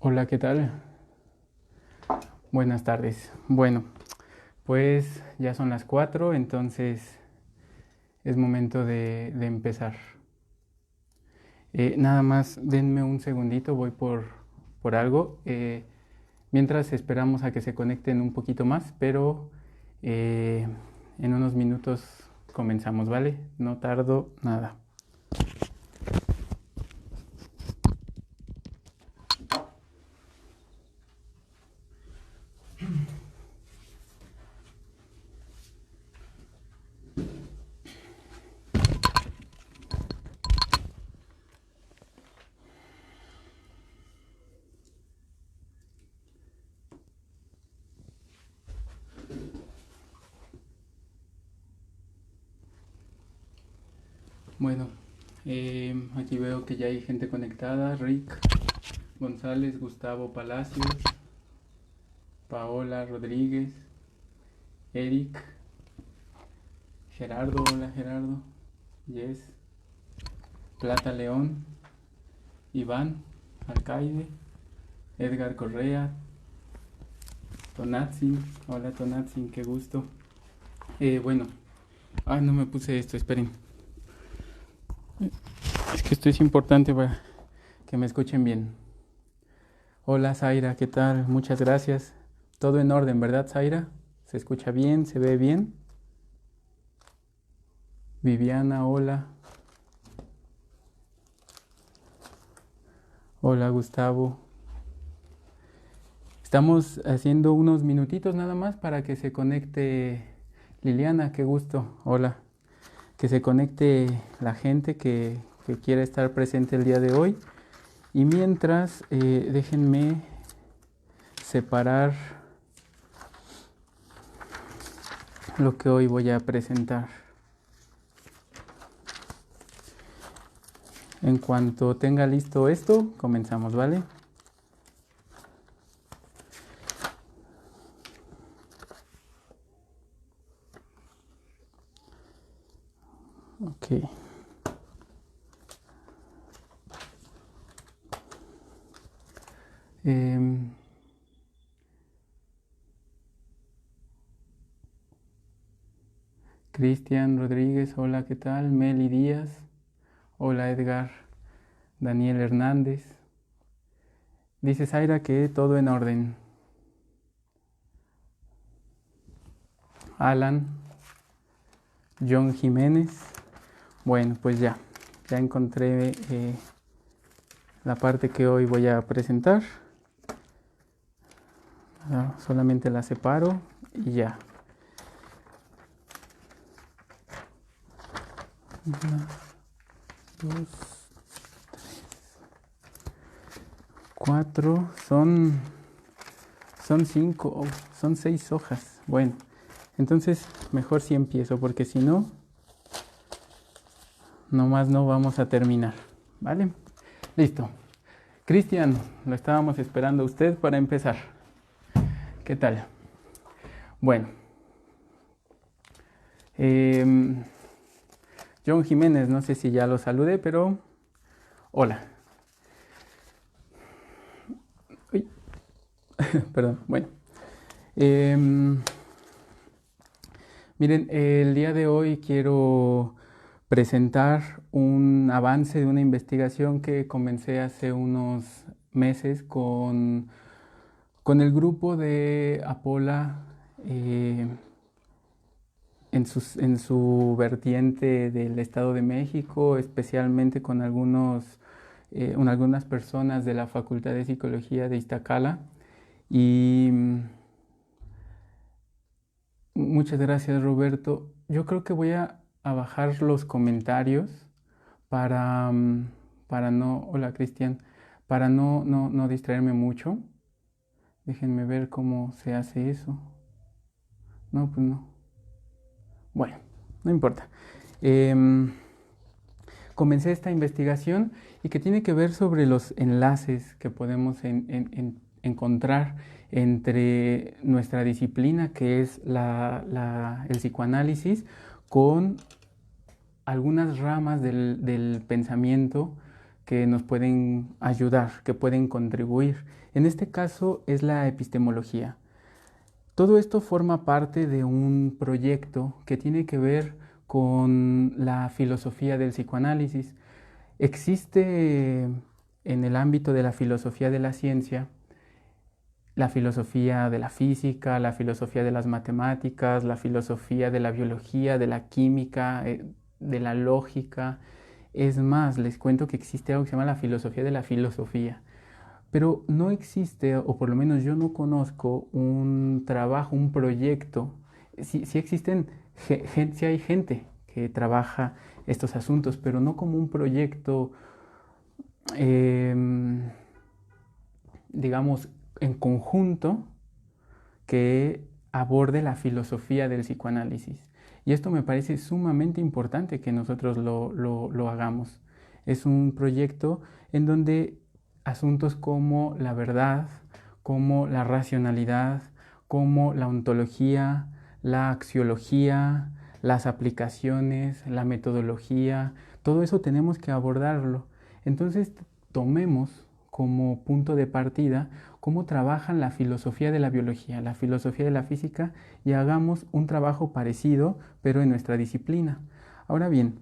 Hola, ¿qué tal? Buenas tardes. Bueno, pues ya son las 4, entonces es momento de empezar. Nada más denme un segundito, voy por algo. Mientras esperamos a que se conecten un poquito más, pero eh, en unos minutos comenzamos, ¿vale? No tardo nada. Bueno, aquí veo que ya hay gente conectada. Rick González, Gustavo Palacios, Paola Rodríguez, Eric, Gerardo, hola Gerardo, Yes, Plata León, Iván, Alcaide, Edgar Correa, Tonatzin, hola Tonatzin, qué gusto. Bueno, no me puse esto, esperen. Es que esto es importante para que me escuchen bien. Hola Zaira, ¿qué tal? Muchas gracias. Todo en orden, ¿verdad Zaira? ¿Se escucha bien? ¿Se ve bien? Viviana, hola. Hola Gustavo. Estamos haciendo unos minutitos nada más para que se conecte Liliana, qué gusto. Hola. Que se conecte la gente que quiera estar presente el día de hoy. Y mientras, déjenme separar lo que hoy voy a presentar. En cuanto tenga listo esto, comenzamos, ¿vale? Ok. Em, Cristian Rodríguez, hola, ¿qué tal? Meli Díaz, hola Edgar. Daniel Hernández. Dice Zaira que todo en orden. Alan, John Jiménez. Bueno, pues ya encontré la parte que hoy voy a presentar. Solamente la separo y ya. Una, dos, cuatro, son cinco, son 6 hojas. Bueno, entonces mejor si empiezo porque si no, nomás no vamos a terminar, ¿vale? Listo. Cristian, lo estábamos esperando a usted para empezar. ¿Qué tal? Bueno, John Jiménez, no sé si ya lo saludé, pero hola. Uy, perdón, bueno. Miren, el día de hoy quiero presentar un avance de una investigación que comencé hace unos meses con el grupo de Apola en su vertiente del Estado de México, especialmente con algunas personas de la Facultad de Psicología de Iztacala. Y muchas gracias, Roberto. Yo creo que voy a bajar los comentarios para, para no, hola Cristian, para no distraerme mucho. Déjenme ver cómo se hace eso. No, pues no. Bueno, no importa. Em, Comencé esta investigación y que tiene que ver sobre los enlaces que podemos encontrar entre nuestra disciplina, que es el psicoanálisis, con algunas ramas del pensamiento que nos pueden ayudar, que pueden contribuir. En este caso es la epistemología. Todo esto forma parte de un proyecto que tiene que ver con la filosofía del psicoanálisis. Existe en el ámbito de la filosofía de la ciencia, la filosofía de la física, la filosofía de las matemáticas, la filosofía de la biología, de la química, de la lógica. Es más, les cuento que existe algo que se llama la filosofía de la filosofía. Pero no existe, o por lo menos yo no conozco, un trabajo, un proyecto. Sí existen, sí hay gente que trabaja estos asuntos, pero no como un proyecto, digamos, en conjunto que aborde la filosofía del psicoanálisis. Y esto me parece sumamente importante que nosotros lo hagamos. Es un proyecto en donde asuntos como la verdad, como la racionalidad, como la ontología, la axiología, las aplicaciones, la metodología, todo eso tenemos que abordarlo. Entonces tomemos como punto de partida cómo trabajan la filosofía de la biología, la filosofía de la física y hagamos un trabajo parecido, pero en nuestra disciplina. Ahora bien,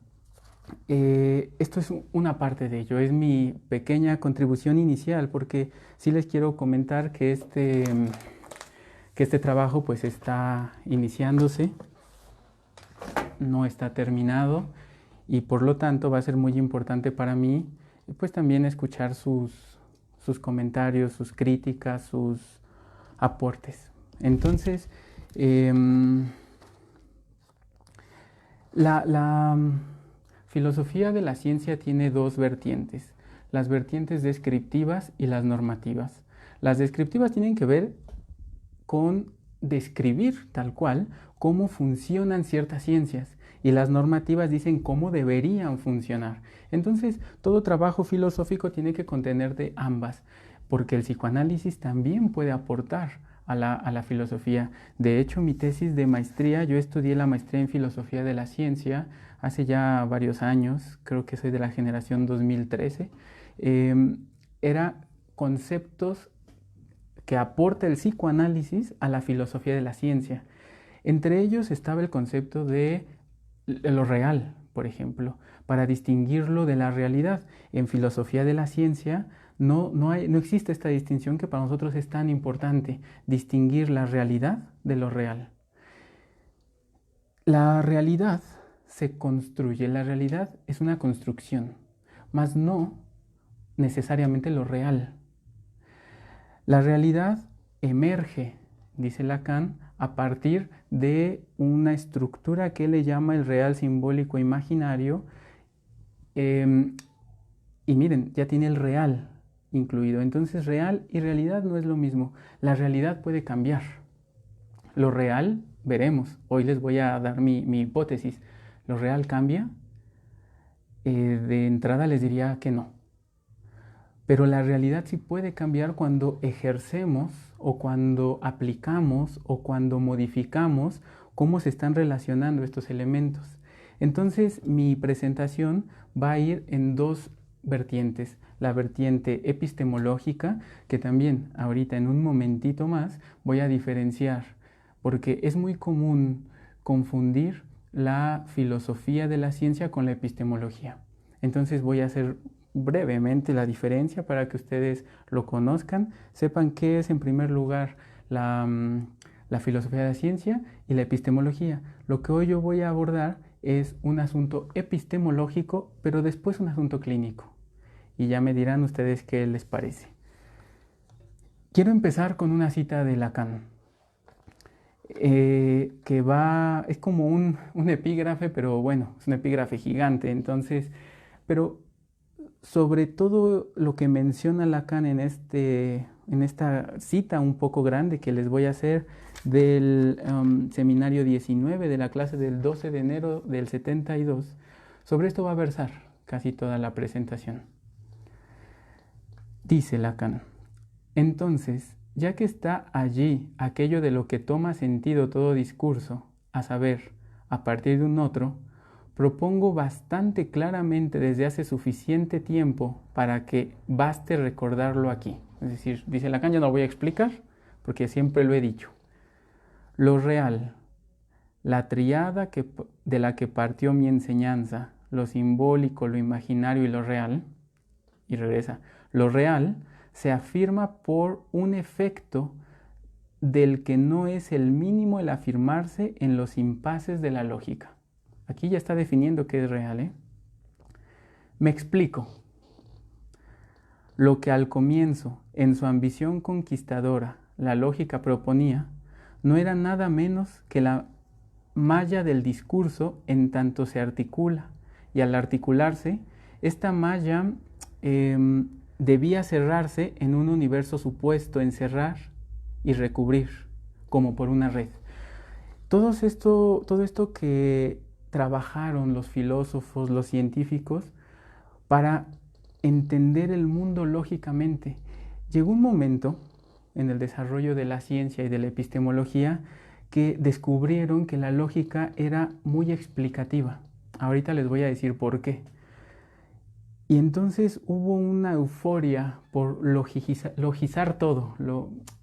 esto es una parte de ello, es mi pequeña contribución inicial, porque sí les quiero comentar que este trabajo pues está iniciándose, no está terminado y por lo tanto va a ser muy importante para mí pues también escuchar sus comentarios, sus críticas, sus aportes. Entonces, la filosofía de la ciencia tiene dos vertientes, las vertientes descriptivas y las normativas. Las descriptivas tienen que ver con describir tal cual cómo funcionan ciertas ciencias y las normativas dicen cómo deberían funcionar. Entonces, todo trabajo filosófico tiene que contener de ambas, porque el psicoanálisis también puede aportar a la filosofía. De hecho, mi tesis de maestría, yo estudié la maestría en filosofía de la ciencia hace ya varios años, creo que soy de la generación 2013, era conceptos que aporta el psicoanálisis a la filosofía de la ciencia. Entre ellos estaba el concepto de lo real, por ejemplo, para distinguirlo de la realidad. En filosofía de la ciencia no existe esta distinción que para nosotros es tan importante, distinguir la realidad de lo real. La realidad se construye, la realidad es una construcción, mas no necesariamente lo real. La realidad emerge, dice Lacan, a partir de una estructura que él le llama el real simbólico imaginario. Y miren, ya tiene el real incluido. Entonces, real y realidad no es lo mismo. La realidad puede cambiar. Lo real, veremos. Hoy les voy a dar mi hipótesis. ¿Lo real cambia? De entrada les diría que no. Pero la realidad sí puede cambiar cuando ejercemos o cuando aplicamos o cuando modificamos cómo se están relacionando estos elementos. Entonces mi presentación va a ir en dos vertientes. La vertiente epistemológica, que también ahorita en un momentito más voy a diferenciar, porque es muy común confundir la filosofía de la ciencia con la epistemología. Entonces voy a hacer brevemente la diferencia para que ustedes lo conozcan, sepan qué es en primer lugar la filosofía de la ciencia y la epistemología. Lo que hoy yo voy a abordar es un asunto epistemológico, pero después un asunto clínico. Y ya me dirán ustedes qué les parece. Quiero empezar con una cita de Lacan, es como un epígrafe, pero bueno, es un epígrafe gigante, entonces, pero sobre todo lo que menciona Lacan en esta cita un poco grande que les voy a hacer del seminario 19 de la clase del 12 de enero del 72, sobre esto va a versar casi toda la presentación. Dice Lacan, entonces, ya que está allí aquello de lo que toma sentido todo discurso, a saber, a partir de un otro, propongo bastante claramente desde hace suficiente tiempo para que baste recordarlo aquí. Es decir, dice Lacan, ya no lo voy a explicar porque siempre lo he dicho. Lo real, la tríada de la que partió mi enseñanza, lo simbólico, lo imaginario y lo real, y regresa, lo real se afirma por un efecto del que no es el mínimo el afirmarse en los impases de la lógica. Aquí ya está definiendo qué es real, ¿eh? Me explico. Lo que al comienzo, en su ambición conquistadora, la lógica proponía, no era nada menos que la malla del discurso en tanto se articula, y al articularse, esta malla debía cerrarse en un universo supuesto, encerrar y recubrir, como por una red. Todo esto que trabajaron los filósofos, los científicos, para entender el mundo lógicamente. Llegó un momento en el desarrollo de la ciencia y de la epistemología que descubrieron que la lógica era muy explicativa. Ahorita les voy a decir por qué. Y entonces hubo una euforia por logizar todo.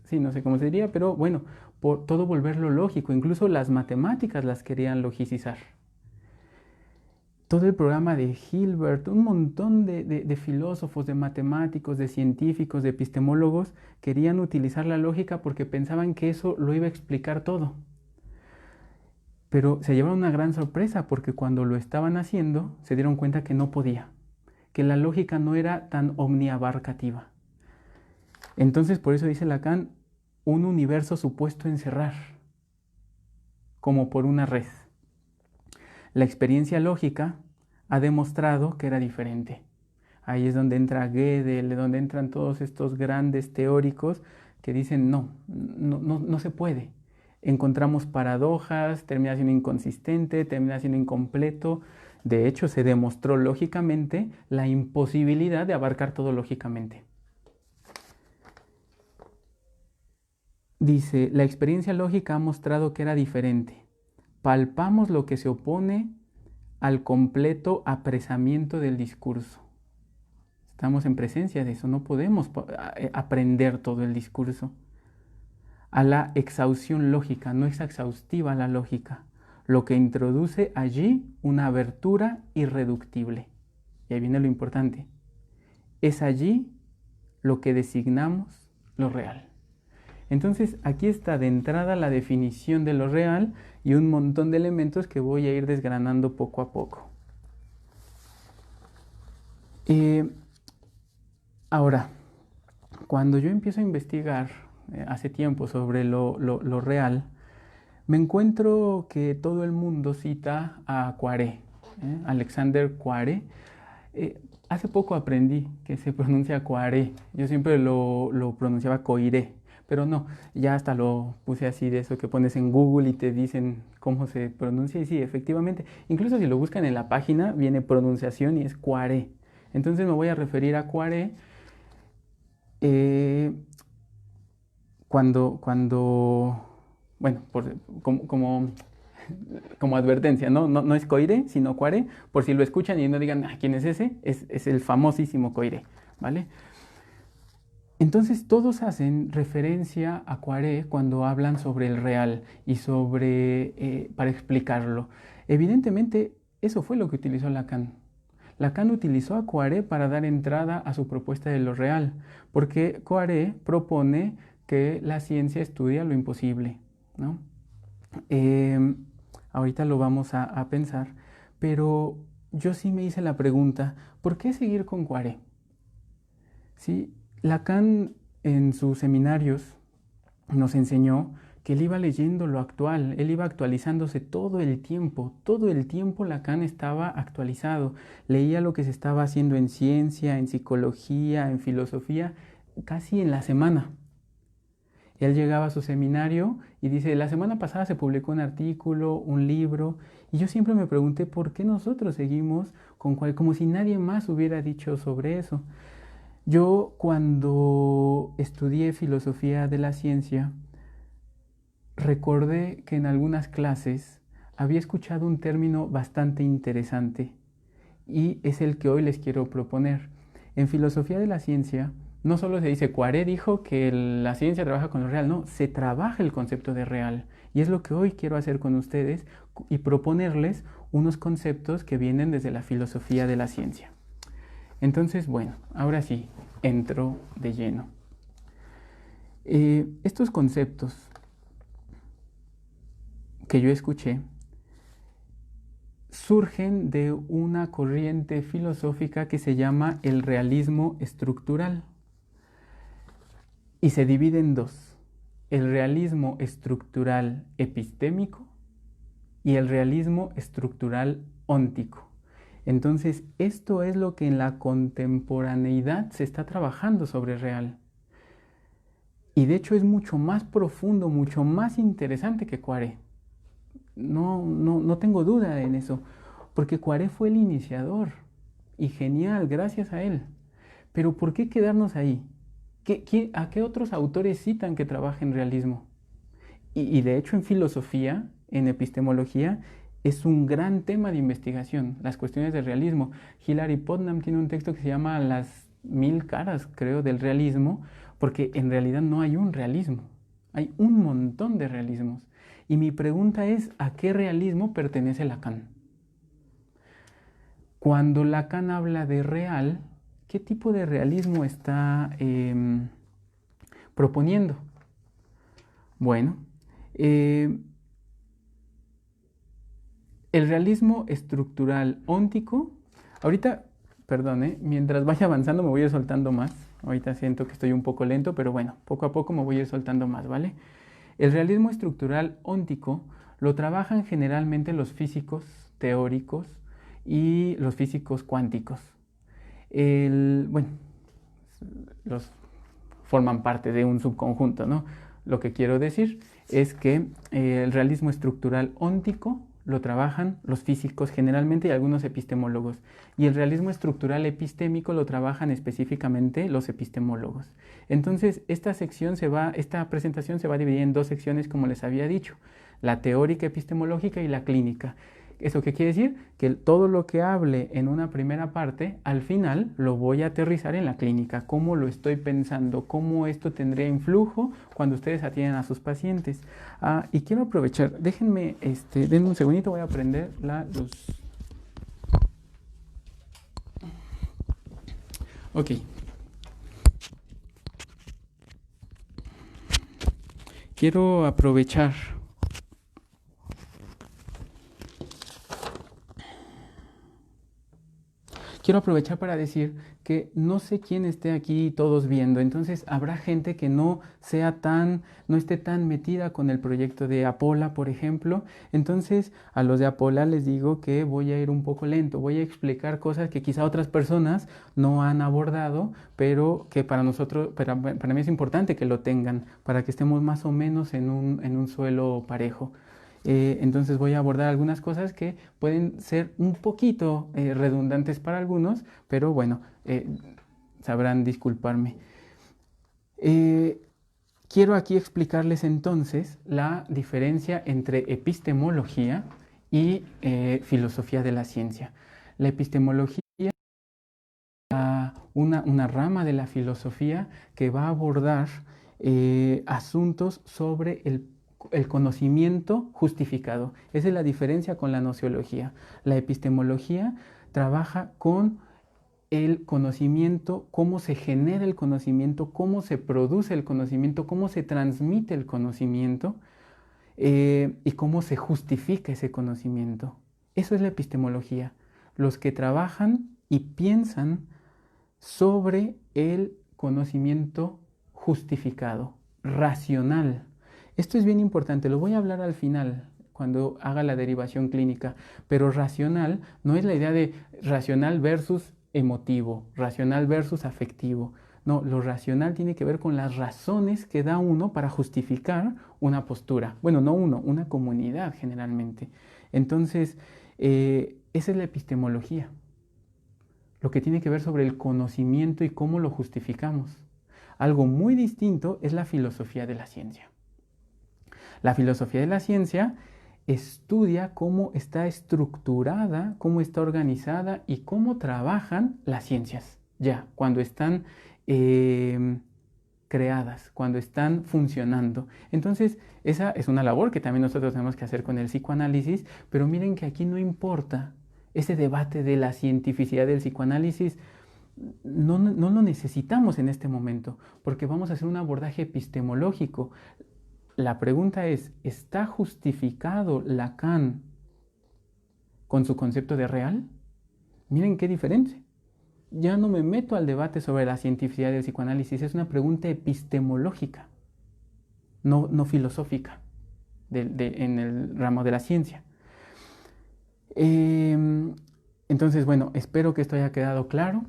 Sí, no sé cómo se diría, pero bueno, por todo volverlo lógico. Incluso las matemáticas las querían logicizar. Todo el programa de Hilbert, un montón de filósofos, de matemáticos, de científicos, de epistemólogos querían utilizar la lógica porque pensaban que eso lo iba a explicar todo. Pero se llevaron una gran sorpresa porque cuando lo estaban haciendo se dieron cuenta que no podía, que la lógica no era tan omniabarcativa. Entonces por eso dice Lacan, un universo supuesto en cerrar, como por una red. La experiencia lógica ha demostrado que era diferente. Ahí es donde entra Gödel, donde entran todos estos grandes teóricos que dicen no se puede. Encontramos paradojas, termina siendo inconsistente, termina siendo incompleto. De hecho, se demostró lógicamente la imposibilidad de abarcar todo lógicamente. Dice, la experiencia lógica ha mostrado que era diferente. Palpamos lo que se opone al completo apresamiento del discurso. Estamos en presencia de eso, no podemos aprender todo el discurso. A la exhaustión lógica, no es exhaustiva la lógica, lo que introduce allí una abertura irreductible. Y ahí viene lo importante. Es allí lo que designamos lo real. Entonces aquí está de entrada la definición de lo real y un montón de elementos que voy a ir desgranando poco a poco. Ahora, cuando yo empiezo a investigar hace tiempo sobre lo real, me encuentro que todo el mundo cita a Poiré, Alexander Poiré. Hace poco aprendí que se pronuncia Poiré, yo siempre lo pronunciaba Coiré. Pero no, ya hasta lo puse así de eso que pones en Google y te dicen cómo se pronuncia. Y sí, efectivamente, incluso si lo buscan en la página, viene pronunciación y es Poiré. Entonces me voy a referir a Poiré cuando bueno, como advertencia, no es Coiré, sino Poiré, por si lo escuchan y no digan, ¿quién es ese? Es el famosísimo Coiré, ¿vale? Entonces todos hacen referencia a Poiré cuando hablan sobre el real y para explicarlo. Evidentemente eso fue lo que utilizó Lacan. Lacan utilizó a Poiré para dar entrada a su propuesta de lo real, porque Poiré propone que la ciencia estudia lo imposible, ¿no? Ahorita lo vamos a pensar, pero yo sí me hice la pregunta, ¿por qué seguir con Poiré? ¿Sí? Lacan en sus seminarios nos enseñó que él iba leyendo lo actual, él iba actualizándose todo el tiempo Lacan estaba actualizado, leía lo que se estaba haciendo en ciencia, en psicología, en filosofía, casi en la semana. Él llegaba a su seminario y dice, la semana pasada se publicó un artículo, un libro, y yo siempre me pregunté por qué nosotros seguimos como si nadie más hubiera dicho sobre eso. Yo cuando estudié filosofía de la ciencia, recordé que en algunas clases había escuchado un término bastante interesante y es el que hoy les quiero proponer. En filosofía de la ciencia, no solo se dice, Poiré dijo que la ciencia trabaja con lo real, no, se trabaja el concepto de real. Y es lo que hoy quiero hacer con ustedes y proponerles unos conceptos que vienen desde la filosofía de la ciencia. Entonces, bueno, ahora sí, entro de lleno. Estos conceptos que yo escuché surgen de una corriente filosófica que se llama el realismo estructural y se divide en dos: el realismo estructural epistémico y el realismo estructural óntico. Entonces, esto es lo que en la contemporaneidad se está trabajando sobre real. Y de hecho es mucho más profundo, mucho más interesante que Poiré. No tengo duda en eso, porque Poiré fue el iniciador y genial, gracias a él. Pero ¿por qué quedarnos ahí? ¿A qué otros autores citan que trabajen realismo? Y de hecho en filosofía, en epistemología, es un gran tema de investigación, las cuestiones del realismo. Hilary Putnam tiene un texto que se llama Las 1000 caras, creo, del realismo, porque en realidad no hay un realismo, hay un montón de realismos. Y mi pregunta es, ¿a qué realismo pertenece Lacan? Cuando Lacan habla de real, ¿qué tipo de realismo está proponiendo? Bueno, el realismo estructural óntico, ahorita, perdón, mientras vaya avanzando me voy a ir soltando más. Ahorita siento que estoy un poco lento, pero bueno, poco a poco me voy a ir soltando más, ¿vale? El realismo estructural óntico lo trabajan generalmente los físicos teóricos y los físicos cuánticos. Bueno, los forman parte de un subconjunto, ¿no? Lo que quiero decir es que el realismo estructural óntico lo trabajan los físicos generalmente y algunos epistemólogos. Y el realismo estructural epistémico lo trabajan específicamente los epistemólogos. Entonces, esta presentación se va a dividir en dos secciones, como les había dicho: la teórica epistemológica y la clínica. ¿Eso qué quiere decir? Que todo lo que hable en una primera parte, al final lo voy a aterrizar en la clínica. ¿Cómo lo estoy pensando? ¿Cómo esto tendría influjo cuando ustedes atienden a sus pacientes? Y quiero aprovechar, denme un segundito, voy a prender la luz. Ok. Quiero aprovechar para decir que no sé quién esté aquí todos viendo, entonces habrá gente que no esté tan metida con el proyecto de Apola, por ejemplo. Entonces a los de Apola les digo que voy a ir un poco lento, voy a explicar cosas que quizá otras personas no han abordado, pero que para nosotros, para mí es importante que lo tengan, para que estemos más o menos en un suelo parejo. Entonces voy a abordar algunas cosas que pueden ser un poquito redundantes para algunos, pero bueno, sabrán disculparme. Quiero aquí explicarles entonces la diferencia entre epistemología y filosofía de la ciencia. La epistemología es una rama de la filosofía que va a abordar asuntos sobre el conocimiento justificado. Esa es la diferencia con la nociología. La epistemología trabaja con el conocimiento, cómo se genera el conocimiento, cómo se produce el conocimiento, cómo se transmite el conocimiento y cómo se justifica ese conocimiento. Eso es la epistemología. Los que trabajan y piensan sobre el conocimiento justificado, racional. Esto es bien importante, lo voy a hablar al final, cuando haga la derivación clínica, pero racional no es la idea de racional versus emotivo, racional versus afectivo. No, lo racional tiene que ver con las razones que da uno para justificar una postura. Bueno, no uno, una comunidad generalmente. Entonces, esa es la epistemología. Lo que tiene que ver sobre el conocimiento y cómo lo justificamos. Algo muy distinto es la filosofía de la ciencia. La filosofía de la ciencia estudia cómo está estructurada, cómo está organizada y cómo trabajan las ciencias, ya, cuando están creadas, cuando están funcionando. Entonces, esa es una labor que también nosotros tenemos que hacer con el psicoanálisis, pero miren que aquí no importa ese debate de la cientificidad del psicoanálisis, no lo necesitamos en este momento, porque vamos a hacer un abordaje epistemológico. La pregunta es, ¿está justificado Lacan con su concepto de real? Miren qué diferencia. Ya no me meto al debate sobre la cientificidad del psicoanálisis, es una pregunta epistemológica, no filosófica, en el ramo de la ciencia. Entonces, bueno, espero que esto haya quedado claro.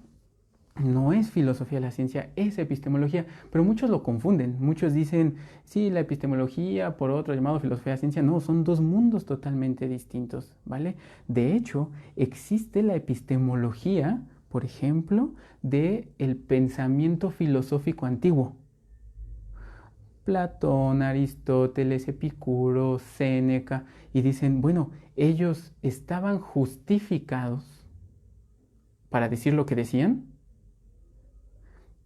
No es filosofía la ciencia, es epistemología, pero muchos lo confunden. Muchos dicen, sí, la epistemología, por otro llamado filosofía de la ciencia. No, son dos mundos totalmente distintos, ¿vale? De hecho, existe la epistemología, por ejemplo, del pensamiento filosófico antiguo. Platón, Aristóteles, Epicuro, Séneca, y dicen, bueno, ellos estaban justificados para decir lo que decían,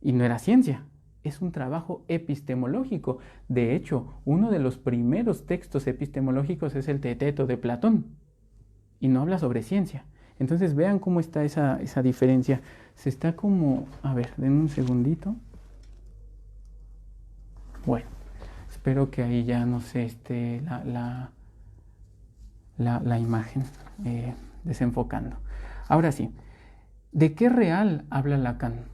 y no era ciencia, es un trabajo epistemológico. De hecho, uno de los primeros textos epistemológicos es el Teeteto de Platón, y no habla sobre ciencia. Entonces vean cómo está esa diferencia. Se está como... A ver, denme un segundito. Bueno, espero que ahí ya no se esté la imagen desenfocando. Ahora sí, ¿de qué real habla Lacan?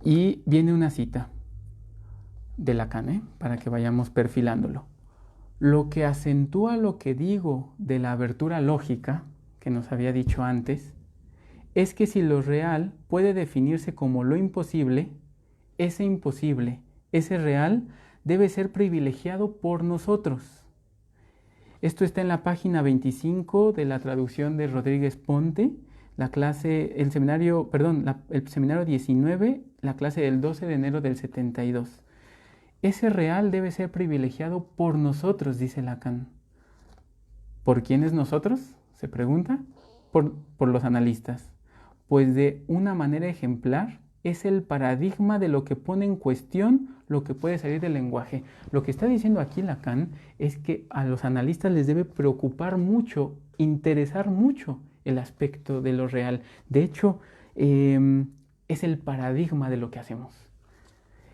Y viene una cita de Lacan, para que vayamos perfilándolo. Lo que acentúa lo que digo de la abertura lógica, que nos había dicho antes, es que si lo real puede definirse como lo imposible, ese imposible, ese real, debe ser privilegiado por nosotros. Esto está en la página 25 de la traducción de Rodríguez Ponte, el seminario 19, la clase del 12 de enero del 72. Ese real debe ser privilegiado por nosotros, dice Lacan. ¿Por quiénes nosotros? Se pregunta. Por los analistas. Pues de una manera ejemplar es el paradigma de lo que pone en cuestión lo que puede salir del lenguaje. Lo que está diciendo aquí Lacan es que a los analistas les debe preocupar mucho, interesar mucho el aspecto de lo real. De hecho, es el paradigma de lo que hacemos.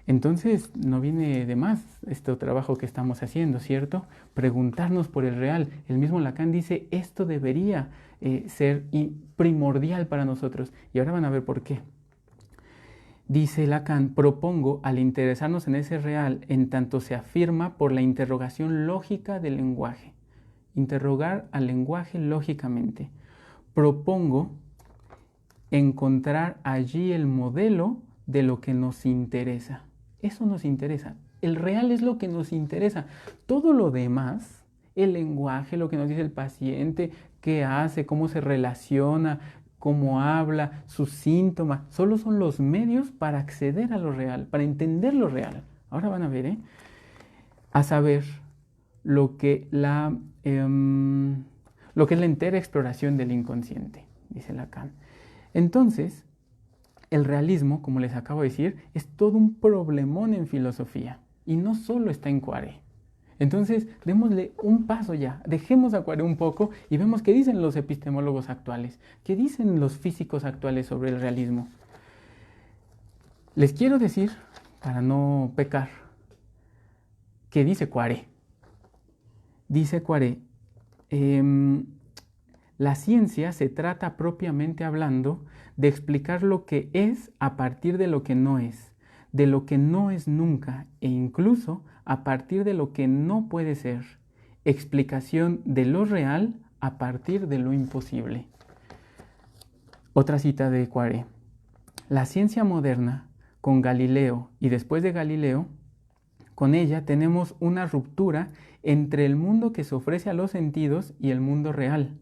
Entonces, no viene de más este trabajo que estamos haciendo, ¿cierto? Preguntarnos por el real. El mismo Lacan dice, esto debería ser primordial para nosotros. Y ahora van a ver por qué. Dice Lacan, propongo, al interesarnos en ese real, en tanto se afirma por la interrogación lógica del lenguaje. Interrogar al lenguaje lógicamente. Propongo encontrar allí el modelo de lo que nos interesa. Eso nos interesa. El real es lo que nos interesa. Todo lo demás, el lenguaje, lo que nos dice el paciente, qué hace, cómo se relaciona, cómo habla, sus síntomas, solo son los medios para acceder a lo real, para entender lo real. Ahora van a ver, a saber, lo que es la entera exploración del inconsciente, dice Lacan. Entonces, el realismo, como les acabo de decir, es todo un problemón en filosofía y no solo está en Poiré. Entonces, démosle un paso ya, dejemos a Poiré un poco y vemos qué dicen los epistemólogos actuales, qué dicen los físicos actuales sobre el realismo. Les quiero decir, para no pecar, qué dice Poiré. Dice Poiré, la ciencia se trata propiamente hablando de explicar lo que es a partir de lo que no es, de lo que no es nunca e incluso a partir de lo que no puede ser. Explicación de lo real a partir de lo imposible. Otra cita de Poiré. La ciencia moderna, con Galileo y después de Galileo, con ella tenemos una ruptura entre el mundo que se ofrece a los sentidos y el mundo real,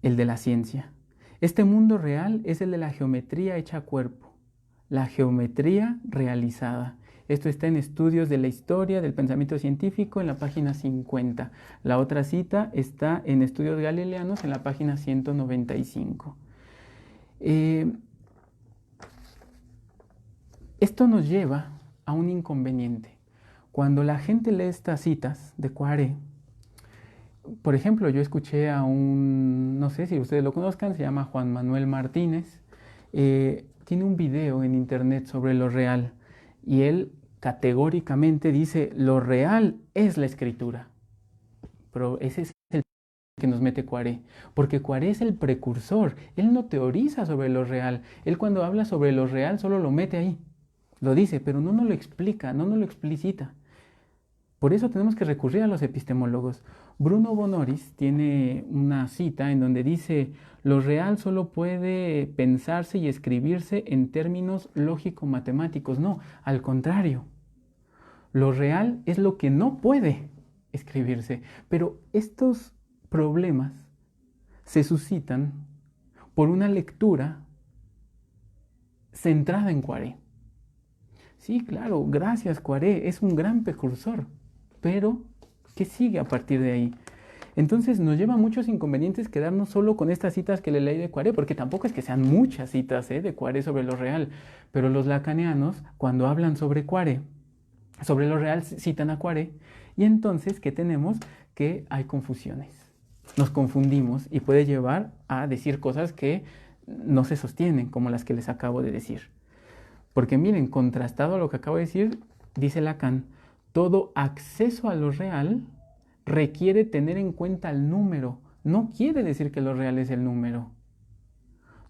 el de la ciencia. Este mundo real es el de la geometría hecha cuerpo, la geometría realizada. Esto está en Estudios de la Historia del Pensamiento Científico en la página 50. La otra cita está en Estudios Galileanos en la página 195. Esto nos lleva a un inconveniente. Cuando la gente lee estas citas de Cuare, por ejemplo, yo escuché a no sé si ustedes lo conozcan, se llama Juan Manuel Martínez, tiene un video en internet sobre lo real y él categóricamente dice, lo real es la escritura. Pero ese es el que nos mete Cuare, porque Cuare es el precursor, él no teoriza sobre lo real, él cuando habla sobre lo real solo lo mete ahí, lo dice, pero no nos lo explica, no nos lo explicita. Por eso tenemos que recurrir a los epistemólogos. Bruno Bonoris tiene una cita en donde dice, lo real solo puede pensarse y escribirse en términos lógico-matemáticos. No, al contrario. Lo real es lo que no puede escribirse. Pero estos problemas se suscitan por una lectura centrada en Cuare. Sí, claro, gracias Cuare, es un gran precursor. Pero, ¿qué sigue a partir de ahí? Entonces nos lleva a muchos inconvenientes quedarnos solo con estas citas que le leí de Cuare, porque tampoco es que sean muchas citas de Cuare sobre lo real, pero los lacanianos, cuando hablan sobre Cuare, sobre lo real, citan a Cuare, y entonces, ¿qué tenemos? Que hay confusiones. Nos confundimos y puede llevar a decir cosas que no se sostienen, como las que les acabo de decir. Porque miren, contrastado a lo que acabo de decir, dice Lacan, todo acceso a lo real requiere tener en cuenta el número. No quiere decir que lo real es el número.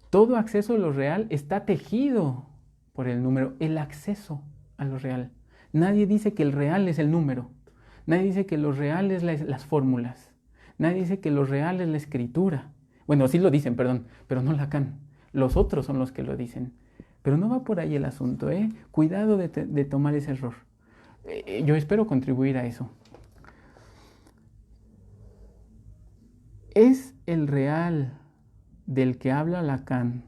Todo acceso a lo real está tejido por el número, el acceso a lo real. Nadie dice que el real es el número. Nadie dice que lo real es las fórmulas. Nadie dice que lo real es la escritura. Bueno, sí lo dicen, perdón, pero no Lacan. Los otros son los que lo dicen. Pero no va por ahí el asunto, ¿eh? Cuidado de tomar ese error. Yo espero contribuir a eso. ¿Es el real del que habla Lacan?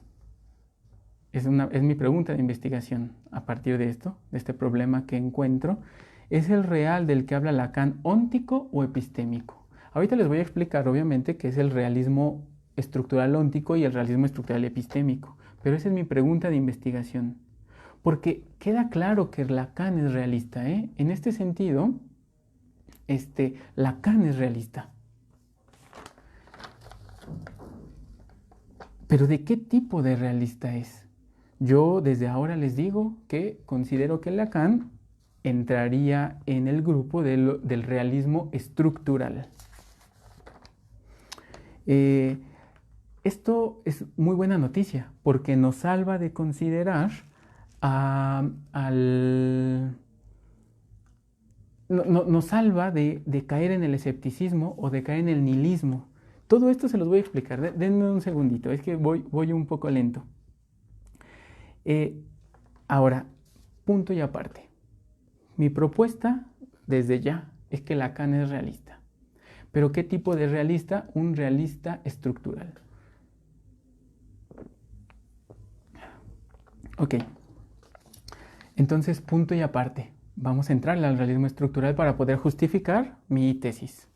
Es mi pregunta de investigación a partir de esto, de este problema que encuentro. ¿Es el real del que habla Lacan óntico o epistémico? Ahorita les voy a explicar, obviamente, qué es el realismo estructural óntico y el realismo estructural epistémico. Pero esa es mi pregunta de investigación. Porque queda claro que Lacan es realista, ¿eh? En este sentido, Lacan es realista. Pero ¿de qué tipo de realista es? Yo desde ahora les digo que considero que Lacan entraría en el grupo del realismo estructural. Esto es muy buena noticia porque nos salva de considerar nos salva de caer en el escepticismo o de caer en el nihilismo. Todo esto se los voy a explicar. Denme un segundito, es que voy un poco lento. Ahora, punto y aparte. Mi propuesta, desde ya, es que Lacan es realista. ¿Pero qué tipo de realista? Un realista estructural. Ok. Entonces, punto y aparte. Vamos a entrarle al realismo estructural para poder justificar mi tesis.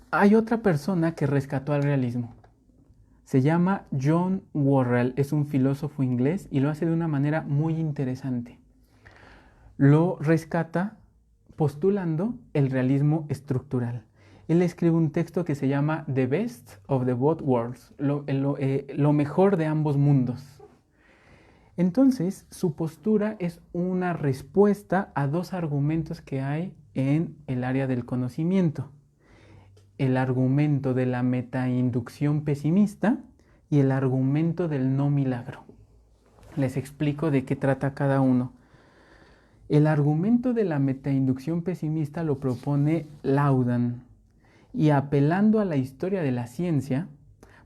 Hay otra persona que rescató al realismo. Se llama John Worrell, es un filósofo inglés y lo hace de una manera muy interesante. Lo rescata postulando el realismo estructural. Él escribe un texto que se llama The Best of the Both Worlds, lo mejor de ambos mundos. Entonces, su postura es una respuesta a dos argumentos que hay en el área del conocimiento. El argumento de la metainducción pesimista y el argumento del no milagro. Les explico de qué trata cada uno. El argumento de la metainducción pesimista lo propone Laudan y apelando a la historia de la ciencia,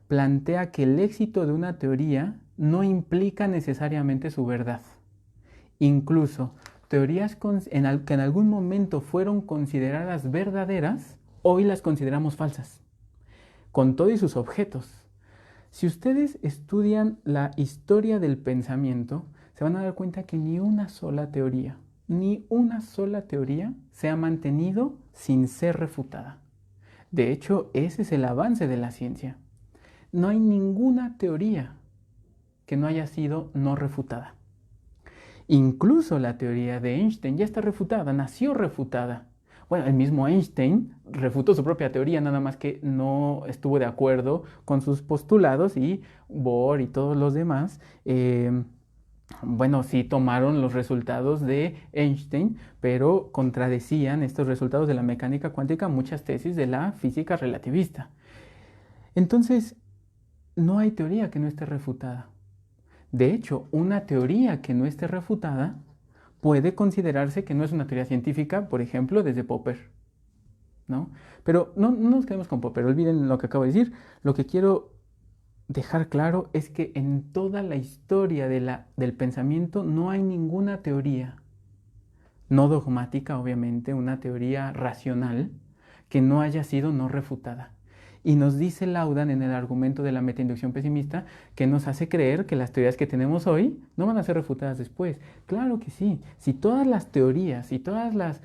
plantea que el éxito de una teoría no implica necesariamente su verdad. Incluso teorías que en algún momento fueron consideradas verdaderas, hoy las consideramos falsas, con todo y sus objetos. Si ustedes estudian la historia del pensamiento, se van a dar cuenta que ni una sola teoría se ha mantenido sin ser refutada. De hecho, ese es el avance de la ciencia. No hay ninguna teoría que no haya sido no refutada. Incluso la teoría de Einstein ya está refutada, nació refutada. Bueno, el mismo Einstein refutó su propia teoría, nada más que no estuvo de acuerdo con sus postulados, y Bohr y todos los demás, sí tomaron los resultados de Einstein, pero contradecían estos resultados de la mecánica cuántica muchas tesis de la física relativista. Entonces, no hay teoría que no esté refutada. De hecho, una teoría que no esté refutada puede considerarse que no es una teoría científica, por ejemplo, desde Popper, ¿no? Pero no nos quedemos con Popper, olviden lo que acabo de decir. Lo que quiero dejar claro es que en toda la historia del pensamiento no hay ninguna teoría, no dogmática, obviamente, una teoría racional, que no haya sido no refutada. Y nos dice Laudan en el argumento de la metainducción pesimista que nos hace creer que las teorías que tenemos hoy no van a ser refutadas después. Claro que sí. Si todas las teorías y todas las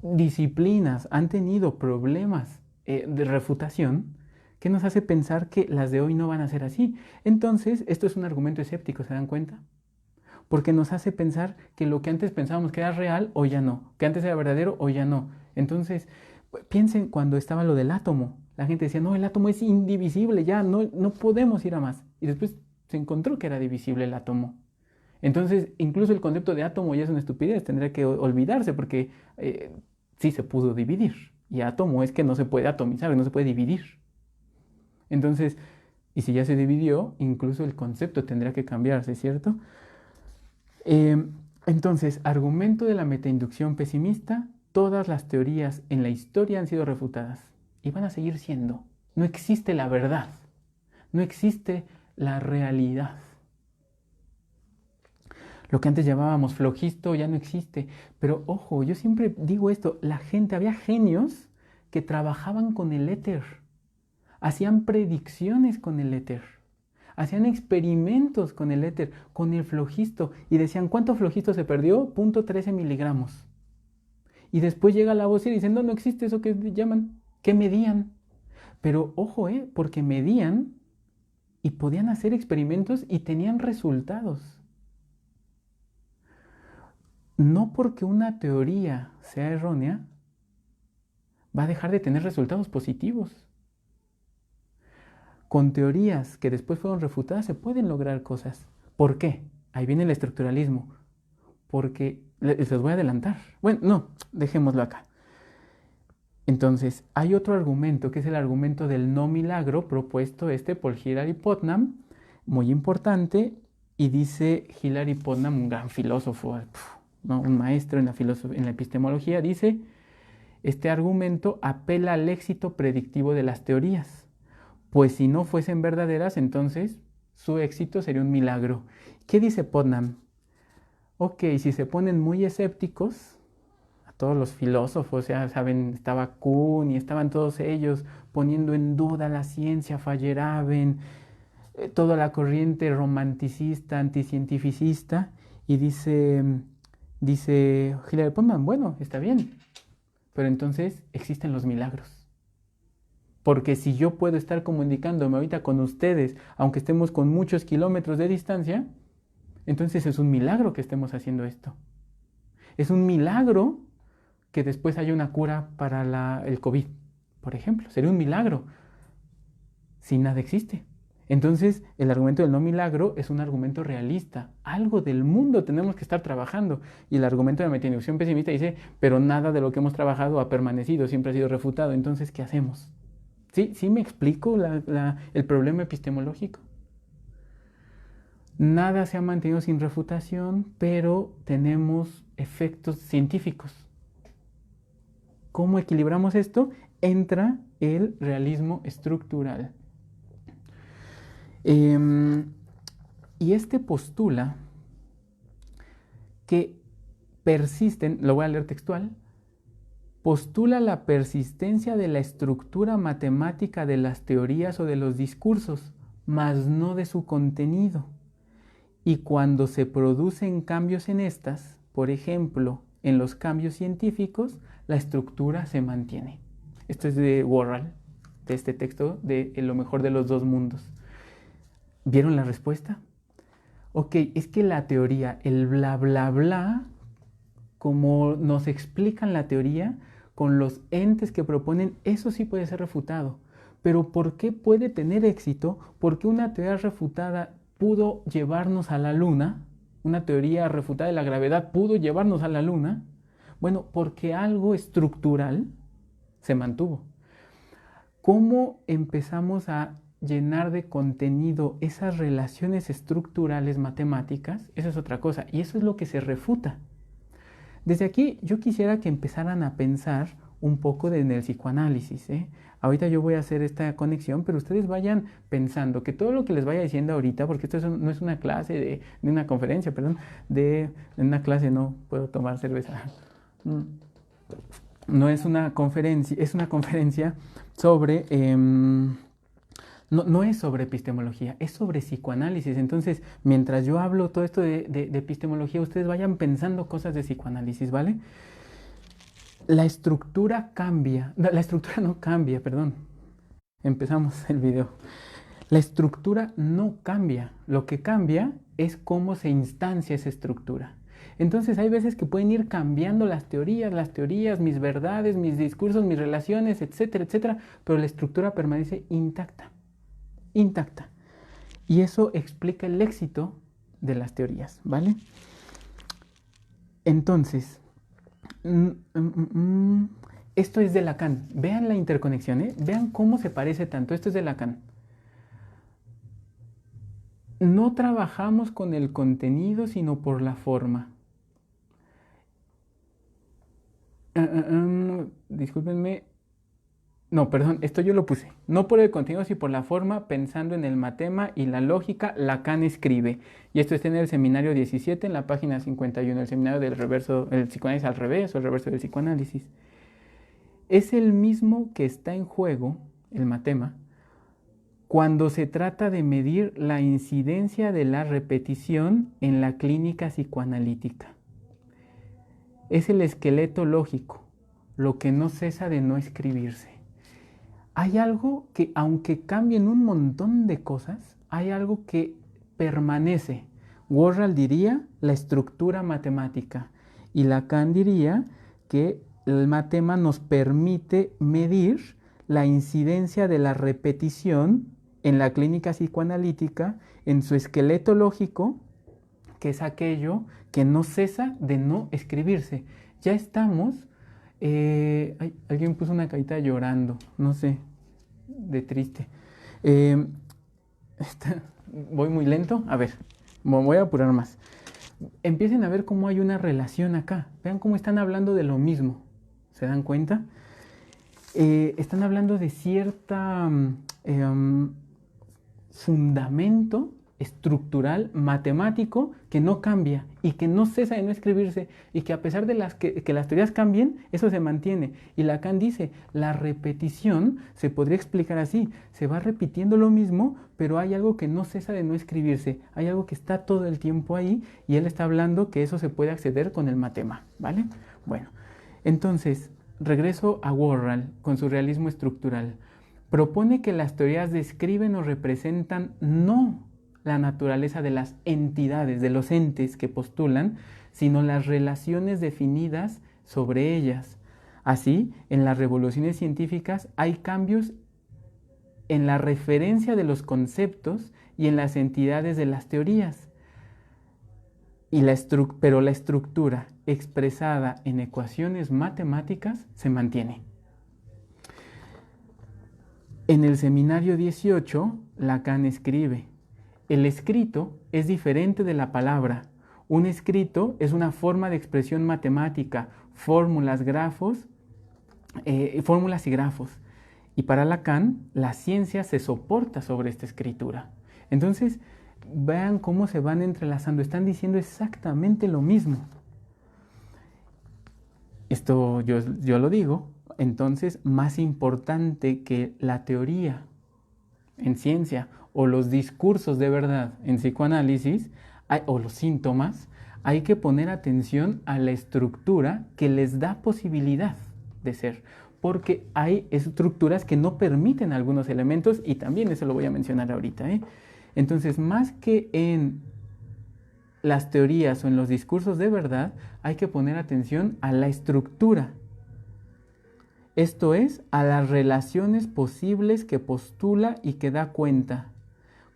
disciplinas han tenido problemas de refutación, ¿qué nos hace pensar que las de hoy no van a ser así? Entonces, esto es un argumento escéptico, ¿se dan cuenta? Porque nos hace pensar que lo que antes pensábamos que era real, hoy ya no. Que antes era verdadero, hoy ya no. Entonces, piensen cuando estaba lo del átomo. La gente decía, no, el átomo es indivisible, ya no podemos ir a más. Y después se encontró que era divisible el átomo. Entonces, incluso el concepto de átomo ya es una estupidez, tendría que olvidarse, porque sí se pudo dividir. Y átomo es que no se puede atomizar, no se puede dividir. Entonces, y si ya se dividió, incluso el concepto tendría que cambiarse, ¿cierto? Entonces, argumento de la metainducción pesimista: todas las teorías en la historia han sido refutadas y van a seguir siendo. No existe la verdad, no existe la realidad. Lo que antes llamábamos flojisto ya no existe. Pero ojo, yo siempre digo esto, había genios que trabajaban con el éter, hacían predicciones con el éter, hacían experimentos con el éter, con el flojisto, y decían, ¿cuánto flojisto se perdió? 0.13 miligramos. Y después llega la voz y dicen, no existe eso que llaman, ¿qué medían? Pero ojo, porque medían y podían hacer experimentos y tenían resultados. No porque una teoría sea errónea, va a dejar de tener resultados positivos. Con teorías que después fueron refutadas se pueden lograr cosas. ¿Por qué? Ahí viene el estructuralismo. Porque les voy a adelantar. Bueno, no, dejémoslo acá. Entonces, hay otro argumento, que es el argumento del no milagro, propuesto por Hilary Putnam, muy importante, y dice Hilary Putnam, un gran filósofo, ¿no? Un maestro en la epistemología, dice, este argumento apela al éxito predictivo de las teorías, pues si no fuesen verdaderas, entonces su éxito sería un milagro. ¿Qué dice Putnam? Ok, si se ponen muy escépticos, a todos los filósofos, ya saben, estaba Kuhn y estaban todos ellos poniendo en duda la ciencia, Feyerabend, toda la corriente romanticista, anticientificista, y dice Hilary Putnam, bueno, está bien, pero entonces existen los milagros. Porque si yo puedo estar comunicándome ahorita con ustedes, aunque estemos con muchos kilómetros de distancia, entonces es un milagro que estemos haciendo esto. Es un milagro que después haya una cura para el COVID, por ejemplo. Sería un milagro si nada existe. Entonces, el argumento del no milagro es un argumento realista. Algo del mundo tenemos que estar trabajando. Y el argumento de la metainducción pesimista dice, pero nada de lo que hemos trabajado ha permanecido, siempre ha sido refutado. Entonces, ¿qué hacemos? ¿Sí me explico el problema epistemológico? Nada se ha mantenido sin refutación, pero tenemos efectos científicos. ¿Cómo equilibramos esto? Entra el realismo estructural. Y postula que persisten, lo voy a leer textual, postula la persistencia de la estructura matemática de las teorías o de los discursos, mas no de su contenido. y cuando se producen cambios en estas, por ejemplo, en los cambios científicos, la estructura se mantiene. Esto es de Worrall, de este texto de Lo mejor de los dos mundos. ¿Vieron la respuesta? Ok, es que la teoría, el bla bla bla, como nos explican la teoría, con los entes que proponen, eso sí puede ser refutado. Pero ¿por qué puede tener éxito? Porque una teoría refutada pudo llevarnos a la luna, una teoría refutada de la gravedad pudo llevarnos a la luna. Bueno, porque algo estructural se mantuvo. ¿Cómo empezamos a llenar de contenido esas relaciones estructurales matemáticas? Eso es otra cosa, y eso es lo que se refuta. Desde aquí yo quisiera que empezaran a pensar un poco en el psicoanálisis, ¿eh? Ahorita yo voy a hacer esta conexión, pero ustedes vayan pensando que todo lo que les vaya diciendo ahorita, porque esto no es una clase de una conferencia, perdón, de una clase, no puedo tomar cerveza. No es una conferencia, es una conferencia sobre, no es sobre epistemología, es sobre psicoanálisis. Entonces, mientras yo hablo todo esto de epistemología, ustedes vayan pensando cosas de psicoanálisis, ¿vale? La estructura cambia, la estructura no cambia, perdón. Empezamos el video. La estructura no cambia, lo que cambia es cómo se instancia esa estructura. Entonces hay veces que pueden ir cambiando las teorías, mis verdades, mis discursos, mis relaciones, etcétera, etcétera, pero la estructura permanece intacta, intacta. Y eso explica el éxito de las teorías, ¿vale? Entonces, esto es de Lacan. Vean la interconexión, ¿eh? Vean cómo se parece tanto. Esto es de Lacan. No trabajamos con el contenido, sino por la forma. Discúlpenme. No, perdón, esto yo lo puse. No por el contenido, sino por la forma, pensando en el matema y la lógica, Lacan escribe. Y esto está en el seminario 17, en la página 51, el seminario del reverso, el psicoanálisis al revés o el reverso del psicoanálisis. Es el mismo que está en juego, el matema, cuando se trata de medir la incidencia de la repetición en la clínica psicoanalítica. Es el esqueleto lógico, lo que no cesa de no escribirse. Hay algo que, aunque cambien un montón de cosas, hay algo que permanece. Worrall diría la estructura matemática y Lacan diría que el matema nos permite medir la incidencia de la repetición en la clínica psicoanalítica, en su esqueleto lógico, que es aquello que no cesa de no escribirse. Ya estamos, alguien puso una carita llorando, no sé, de triste. Voy muy lento, a ver, me voy a apurar más. Empiecen a ver cómo hay una relación acá, vean cómo están hablando de lo mismo, ¿se dan cuenta? Están hablando de cierta fundamento estructural, matemático, que no cambia y que no cesa de no escribirse y que a pesar de que las teorías cambien, eso se mantiene. Y Lacan dice, la repetición se podría explicar así, se va repitiendo lo mismo, pero hay algo que no cesa de no escribirse, hay algo que está todo el tiempo ahí y él está hablando que eso se puede acceder con el matema, ¿vale? Bueno, entonces, regreso a Worrall con su realismo estructural. Propone que las teorías describen o representan no la naturaleza de las entidades, de los entes que postulan, sino las relaciones definidas sobre ellas. Así, en las revoluciones científicas hay cambios en la referencia de los conceptos y en las entidades de las teorías. Pero la estructura expresada en ecuaciones matemáticas se mantiene. En el seminario 18, Lacan escribe: el escrito es diferente de la palabra. Un escrito es una forma de expresión matemática, fórmulas y grafos. Y para Lacan, la ciencia se soporta sobre esta escritura. Entonces, vean cómo se van entrelazando. Están diciendo exactamente lo mismo. Esto yo lo digo. Entonces, más importante que la teoría en ciencia o los discursos de verdad en psicoanálisis, o los síntomas, hay que poner atención a la estructura que les da posibilidad de ser, porque hay estructuras que no permiten algunos elementos, y también eso lo voy a mencionar ahorita, ¿eh? Entonces, más que en las teorías o en los discursos de verdad, hay que poner atención a la estructura. Esto es, a las relaciones posibles que postula y que da cuenta.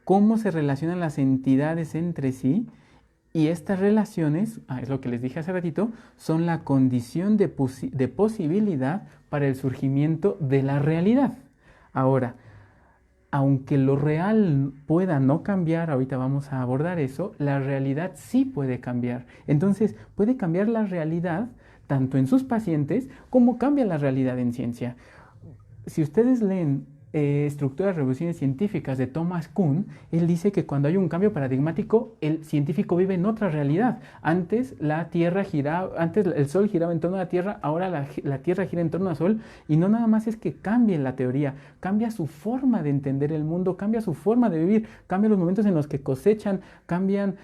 Cómo se relacionan las entidades entre sí, y estas relaciones, es lo que les dije hace ratito, son la condición de posibilidad para el surgimiento de la realidad. Ahora, aunque lo real pueda no cambiar, ahorita vamos a abordar eso, la realidad sí puede cambiar. Entonces, puede cambiar la realidad tanto en sus pacientes como cambia la realidad en ciencia. Si ustedes leen Estructuras de Revoluciones Científicas de Thomas Kuhn, él dice que cuando hay un cambio paradigmático, el científico vive en otra realidad. Antes el Sol giraba en torno a la Tierra, ahora la Tierra gira en torno al Sol, y no nada más es que cambie la teoría, cambia su forma de entender el mundo, cambia su forma de vivir, cambia los momentos en los que cosechan, cambian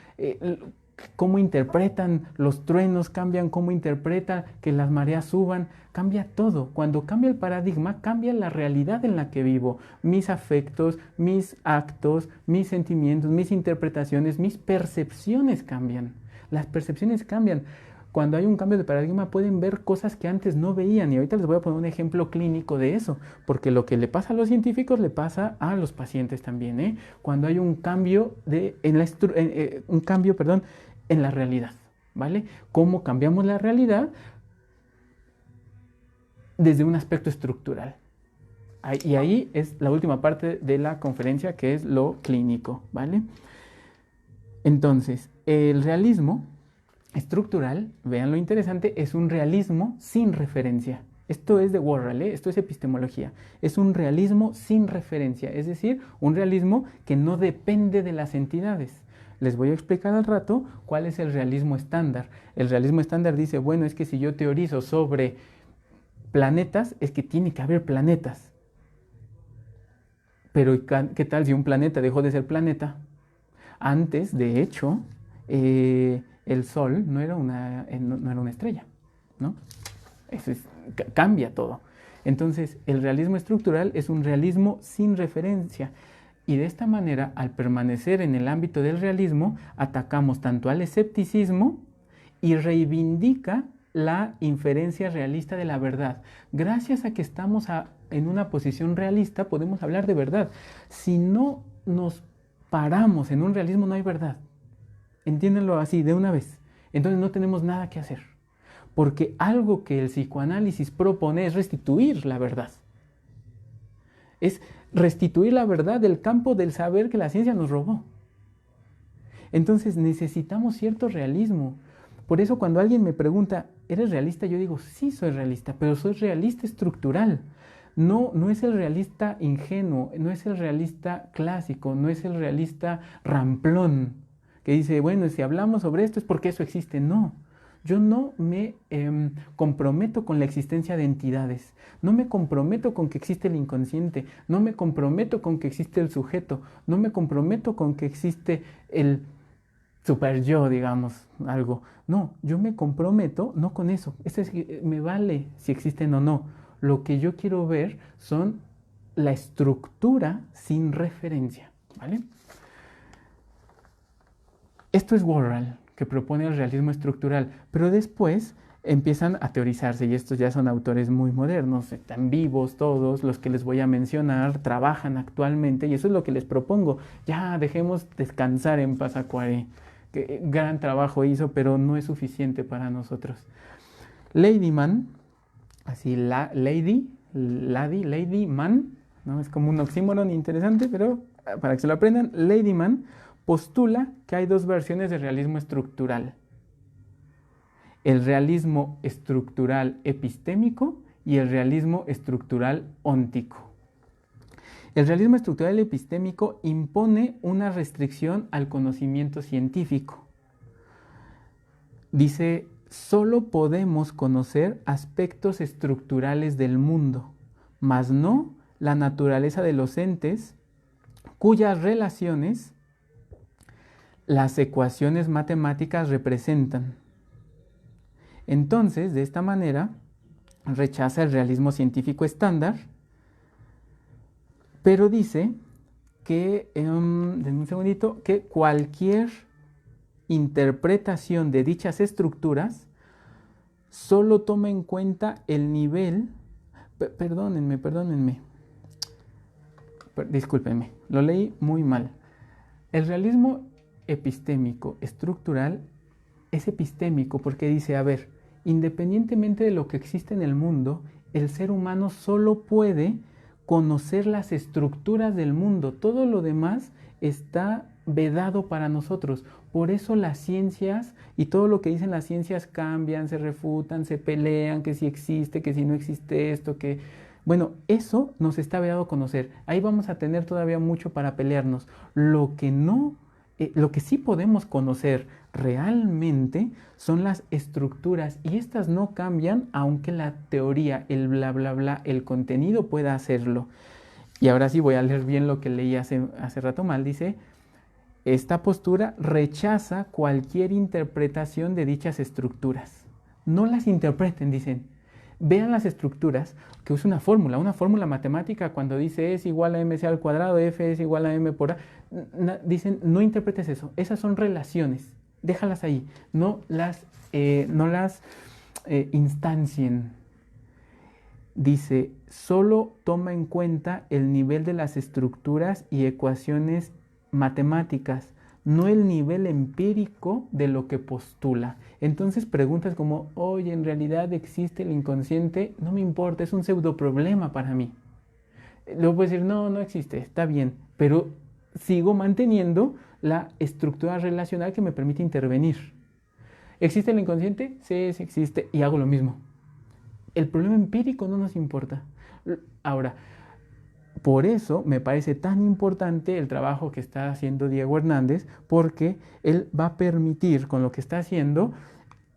cómo interpretan los truenos, cambian cómo interpretan que las mareas suban, cambia todo. Cuando cambia el paradigma, cambia la realidad en la que vivo. Mis afectos, mis actos, mis sentimientos, mis interpretaciones, mis percepciones cambian. Las percepciones cambian. Cuando hay un cambio de paradigma pueden ver cosas que antes no veían, y ahorita les voy a poner un ejemplo clínico de eso, porque lo que le pasa a los científicos le pasa a los pacientes también, ¿eh? Cuando hay un cambio en la realidad, ¿vale? ¿Cómo cambiamos la realidad? Desde un aspecto estructural. Y ahí es la última parte de la conferencia, que es lo clínico, ¿vale? Entonces, el realismo estructural, vean lo interesante, es un realismo sin referencia. Esto es de Worrell, esto es epistemología. Es un realismo sin referencia, es decir, un realismo que no depende de las entidades. Les voy a explicar al rato cuál es el realismo estándar. El realismo estándar dice, bueno, es que si yo teorizo sobre planetas, es que tiene que haber planetas. Pero ¿qué tal si un planeta dejó de ser planeta? Antes, de hecho, el Sol no era una estrella, ¿no? Eso cambia todo. Entonces, el realismo estructural es un realismo sin referencia. Y de esta manera, al permanecer en el ámbito del realismo, atacamos tanto al escepticismo y reivindica la inferencia realista de la verdad. Gracias a que estamos en una posición realista, podemos hablar de verdad. Si no nos paramos en un realismo, no hay verdad. Entiéndanlo así, de una vez. Entonces no tenemos nada que hacer. Porque algo que el psicoanálisis propone es restituir la verdad. Es restituir la verdad del campo del saber que la ciencia nos robó. Entonces necesitamos cierto realismo. Por eso cuando alguien me pregunta, ¿eres realista? Yo digo, sí soy realista, pero soy realista estructural. No es el realista ingenuo, no es el realista clásico, no es el realista ramplón, que dice, bueno, si hablamos sobre esto es porque eso existe. No. Yo no me comprometo con la existencia de entidades, no me comprometo con que existe el inconsciente, no me comprometo con que existe el sujeto, no me comprometo con que existe el super yo, digamos, algo. No, yo me comprometo no con eso. Me vale si existen o no. Lo que yo quiero ver son la estructura sin referencia, ¿vale? Esto es Worrell, que propone el realismo estructural, pero después empiezan a teorizarse, y estos ya son autores muy modernos, están vivos todos, los que les voy a mencionar, trabajan actualmente, y eso es lo que les propongo. Ya dejemos descansar en paz a Quarry, que gran trabajo hizo, pero no es suficiente para nosotros. Ladyman, así Ladyman, ¿no? Es como un oxímoron interesante, pero para que se lo aprendan, Ladyman postula que hay dos versiones de realismo estructural. El realismo estructural epistémico y el realismo estructural óntico. El realismo estructural epistémico impone una restricción al conocimiento científico. Dice, solo podemos conocer aspectos estructurales del mundo, mas no la naturaleza de los entes cuyas relaciones las ecuaciones matemáticas representan. Entonces, de esta manera, rechaza el realismo científico estándar, pero dice que, denme un segundito, que cualquier interpretación de dichas estructuras solo toma en cuenta el nivel, perdónenme, discúlpenme, lo leí muy mal. El realismo epistémico estructural es epistémico porque dice, a ver, independientemente de lo que existe en el mundo, el ser humano solo puede conocer las estructuras del mundo. Todo lo demás está vedado para nosotros. Por eso las ciencias y todo lo que dicen las ciencias cambian, se refutan, se pelean, que si existe, que si no existe esto, que... Bueno, eso nos está vedado conocer. Ahí vamos a tener todavía mucho para pelearnos. Lo que sí podemos conocer realmente son las estructuras y estas no cambian aunque la teoría, el bla bla bla, el contenido pueda hacerlo. Y ahora sí voy a leer bien lo que leí hace rato mal. Dice, esta postura rechaza cualquier interpretación de dichas estructuras. No las interpreten, dicen. Vean las estructuras, que es una fórmula matemática cuando dice es igual a mc al cuadrado, f es igual a m por a. Dicen, no interpretes eso, esas son relaciones, déjalas ahí, no las instancien. Dice, solo toma en cuenta el nivel de las estructuras y ecuaciones matemáticas, no el nivel empírico de lo que postula. Entonces preguntas como, oye, ¿en realidad existe el inconsciente? No me importa, es un pseudo problema para mí. Luego puedo decir, no, no existe, está bien, pero sigo manteniendo la estructura relacional que me permite intervenir. ¿Existe el inconsciente? Sí, sí existe, y hago lo mismo. El problema empírico no nos importa. Ahora, por eso me parece tan importante el trabajo que está haciendo Diego Hernández, porque él va a permitir, con lo que está haciendo,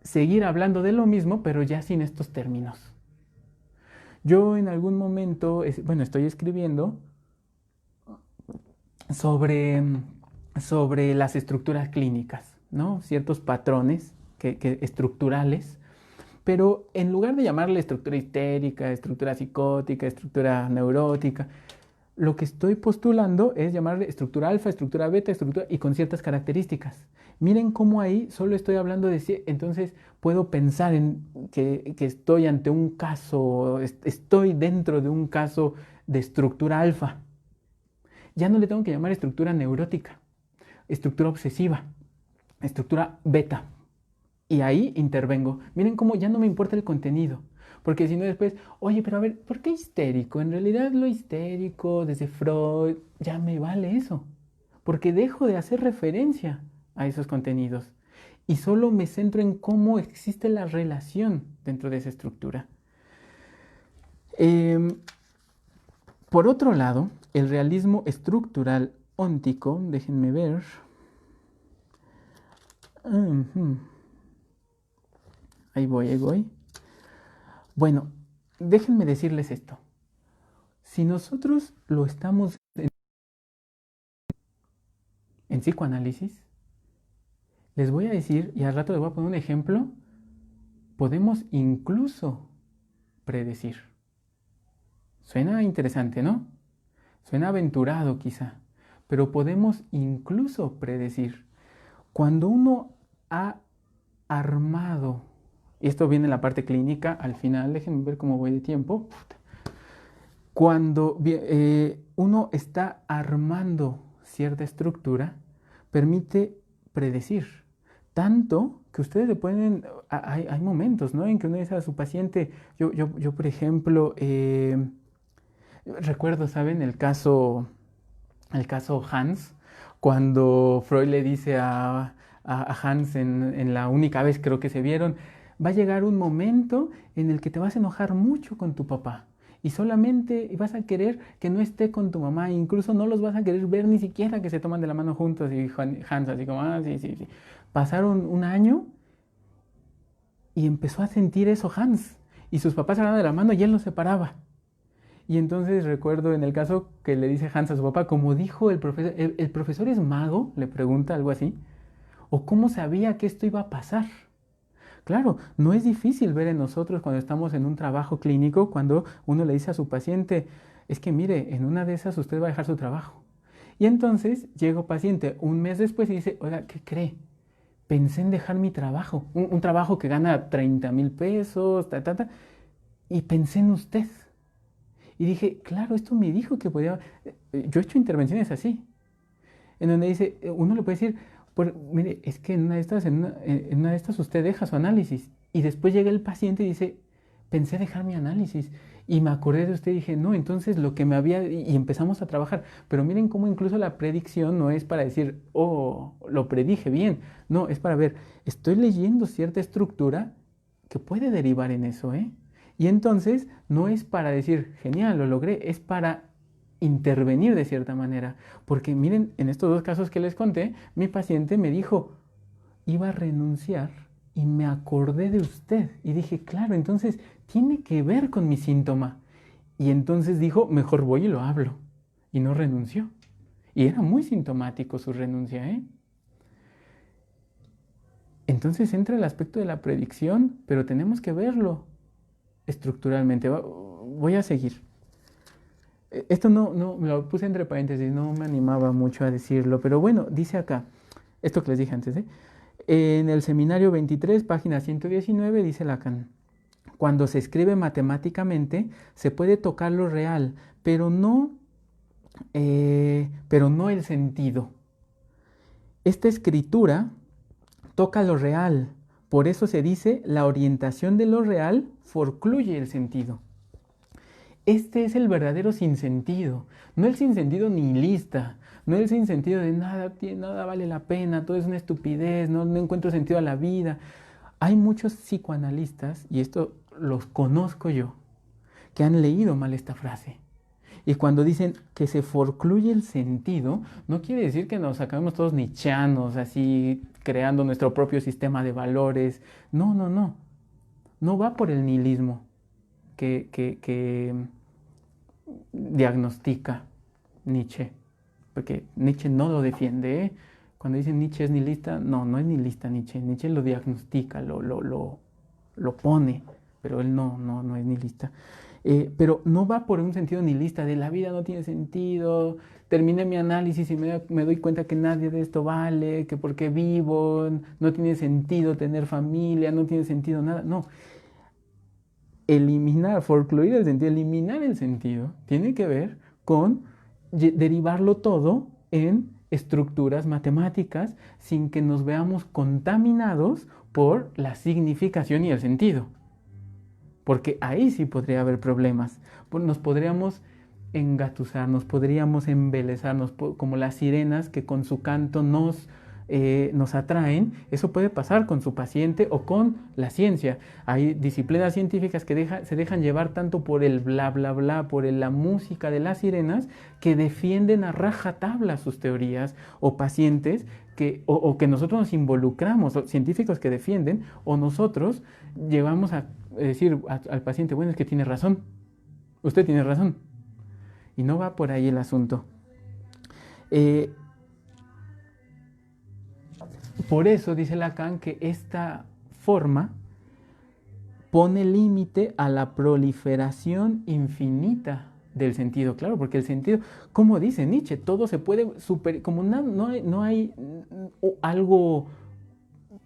seguir hablando de lo mismo, pero ya sin estos términos. Yo en algún momento, estoy escribiendo sobre las estructuras clínicas, ¿no? Ciertos patrones estructurales, pero en lugar de llamarle estructura histérica, estructura psicótica, estructura neurótica, lo que estoy postulando es llamarle estructura alfa, estructura beta, estructura y con ciertas características. Miren cómo ahí solo estoy hablando de... Entonces puedo pensar en que estoy ante un caso, estoy dentro de un caso de estructura alfa. Ya no le tengo que llamar estructura neurótica, estructura obsesiva, estructura beta. Y ahí intervengo. Miren cómo ya no me importa el contenido. Porque si no después, oye, pero a ver, ¿por qué histérico? En realidad lo histérico, desde Freud, ya me vale eso. Porque dejo de hacer referencia a esos contenidos. Y solo me centro en cómo existe la relación dentro de esa estructura. Por otro lado, el realismo estructural óntico, déjenme ver. Ahí voy. Bueno, déjenme decirles esto. Si nosotros lo estamos en psicoanálisis, les voy a decir, y al rato les voy a poner un ejemplo, podemos incluso predecir. Suena interesante, ¿no? Suena aventurado quizá, pero podemos incluso predecir. Cuando uno ha armado, y esto viene en la parte clínica, al final, déjenme ver cómo voy de tiempo. Cuando uno está armando cierta estructura, permite predecir. Tanto que ustedes le pueden... Hay momentos, ¿no?, en que uno dice a su paciente, yo por ejemplo, recuerdo, ¿saben? El caso Hans, cuando Freud le dice a Hans en la única vez creo que se vieron, va a llegar un momento en el que te vas a enojar mucho con tu papá y solamente vas a querer que no esté con tu mamá, incluso no los vas a querer ver ni siquiera que se toman de la mano juntos. Y Hans así como, sí. Pasaron un año y empezó a sentir eso Hans, y sus papás se agarraban de la mano y él los separaba. Y entonces recuerdo en el caso que le dice Hans a su papá, como dijo el profesor es mago, le pregunta algo así. ¿O cómo sabía que esto iba a pasar? Claro, no es difícil ver en nosotros cuando estamos en un trabajo clínico, cuando uno le dice a su paciente, es que mire, en una de esas usted va a dejar su trabajo. Y entonces llega el paciente un mes después y dice, oiga, ¿qué cree? Pensé en dejar mi trabajo, un trabajo que gana 30,000 pesos, y pensé en usted. Y dije, claro, esto me dijo que podía... Yo he hecho intervenciones así, en donde dice, uno le puede decir, mire, es que en una de estas usted deja su análisis. Y después llega el paciente y dice, pensé dejar mi análisis. Y me acordé de usted y dije, no, entonces lo que me había... Y empezamos a trabajar. Pero miren cómo incluso la predicción no es para decir, oh, lo predije bien. No, es para ver, estoy leyendo cierta estructura que puede derivar en eso, ¿eh? Y entonces no es para decir, genial, lo logré, es para intervenir de cierta manera. Porque miren, en estos dos casos que les conté, mi paciente me dijo, iba a renunciar y me acordé de usted. Y dije, claro, entonces tiene que ver con mi síntoma. Y entonces dijo, mejor voy y lo hablo. Y no renunció. Y era muy sintomático su renuncia, ¿eh? Entonces entra el aspecto de la predicción, pero tenemos que verlo estructuralmente. Voy a seguir. Esto no, me lo puse entre paréntesis, no me animaba mucho a decirlo, pero bueno, dice acá, esto que les dije antes, ¿eh? En el seminario 23, página 119, dice Lacan, cuando se escribe matemáticamente se puede tocar lo real, pero no el sentido. Esta escritura toca lo real, por eso se dice la orientación de lo real forcluye el sentido. Este es el verdadero sinsentido, no el sinsentido nihilista, no el sinsentido de nada vale la pena, todo es una estupidez, no encuentro sentido a la vida. Hay muchos psicoanalistas, y esto los conozco yo, que han leído mal esta frase. Y cuando dicen que se forcluye el sentido, no quiere decir que nos acabemos todos nietzscheanos, así creando nuestro propio sistema de valores. No, no, no. No va por el nihilismo que diagnostica Nietzsche, porque Nietzsche no lo defiende, ¿eh? Cuando dicen Nietzsche es nihilista, no es nihilista Nietzsche, Nietzsche lo diagnostica, lo pone, pero él no es nihilista. Pero no va por un sentido nihilista de la vida no tiene sentido, terminé mi análisis y me doy cuenta que nadie de esto vale, que porque vivo, no tiene sentido tener familia, no tiene sentido nada, no. Forcluir el sentido, eliminar el sentido, tiene que ver con derivarlo todo en estructuras matemáticas sin que nos veamos contaminados por la significación y el sentido. Porque ahí sí podría haber problemas. Nos podríamos engatusar, nos podríamos embelezarnos como las sirenas que con su canto nos atraen. Eso puede pasar con su paciente o con la ciencia. Hay disciplinas científicas que se dejan llevar tanto por el bla, bla, bla, por la música de las sirenas, que defienden a rajatabla sus teorías, o pacientes o que nosotros nos involucramos, o científicos que defienden, o nosotros llevamos a decir al paciente, bueno, es que tiene razón, usted tiene razón. Y no va por ahí el asunto. Por eso dice Lacan que esta forma pone límite a la proliferación infinita del sentido. Claro, porque el sentido, como dice Nietzsche, todo se puede como no hay algo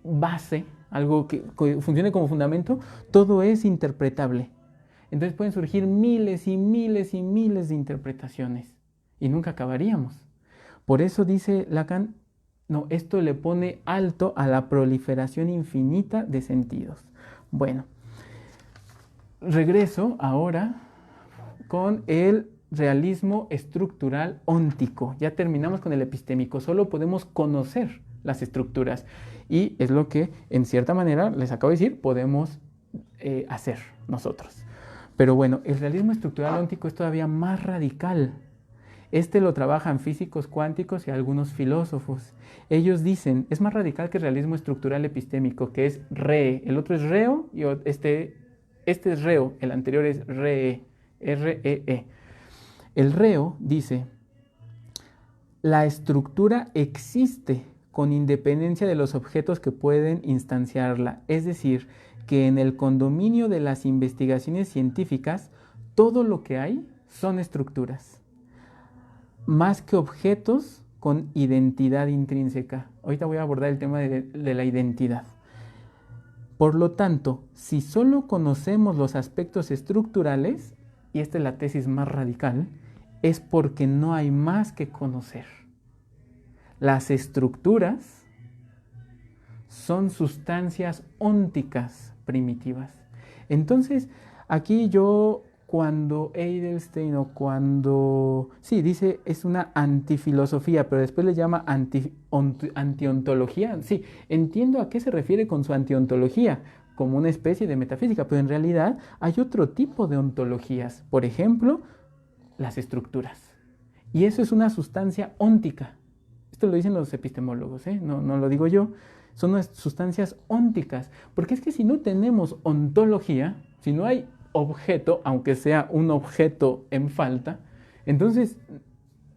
base, algo que funcione como fundamento, todo es interpretable. Entonces pueden surgir miles y miles y miles de interpretaciones y nunca acabaríamos. Por eso dice Lacan, no, esto le pone alto a la proliferación infinita de sentidos. Bueno, regreso ahora con el realismo estructural óntico. Ya terminamos con el epistémico, solo podemos conocer las estructuras y es lo que en cierta manera, les acabo de decir, podemos hacer nosotros. Pero bueno, el realismo estructural óntico es todavía más radical. Este lo trabajan físicos cuánticos y algunos filósofos. Ellos dicen, es más radical que el realismo estructural epistémico, que es re. El otro es reo y este es reo, el anterior es re, R-E-E. El reo dice, la estructura existe con independencia de los objetos que pueden instanciarla. Es decir, que en el condominio de las investigaciones científicas, todo lo que hay son estructuras, más que objetos con identidad intrínseca. Ahorita voy a abordar el tema de la identidad. Por lo tanto, si solo conocemos los aspectos estructurales, y esta es la tesis más radical, es porque no hay más que conocer. Las estructuras son sustancias ónticas primitivas. Entonces, aquí cuando Edelstein sí, dice es una antifilosofía, pero después le llama antiontología. Sí, entiendo a qué se refiere con su antiontología, como una especie de metafísica, pero en realidad hay otro tipo de ontologías. Por ejemplo, las estructuras. Y eso es una sustancia óntica. Esto lo dicen los epistemólogos, no lo digo yo. Son unas sustancias ónticas. Porque es que si no tenemos ontología, si no hay objeto, aunque sea un objeto en falta, entonces,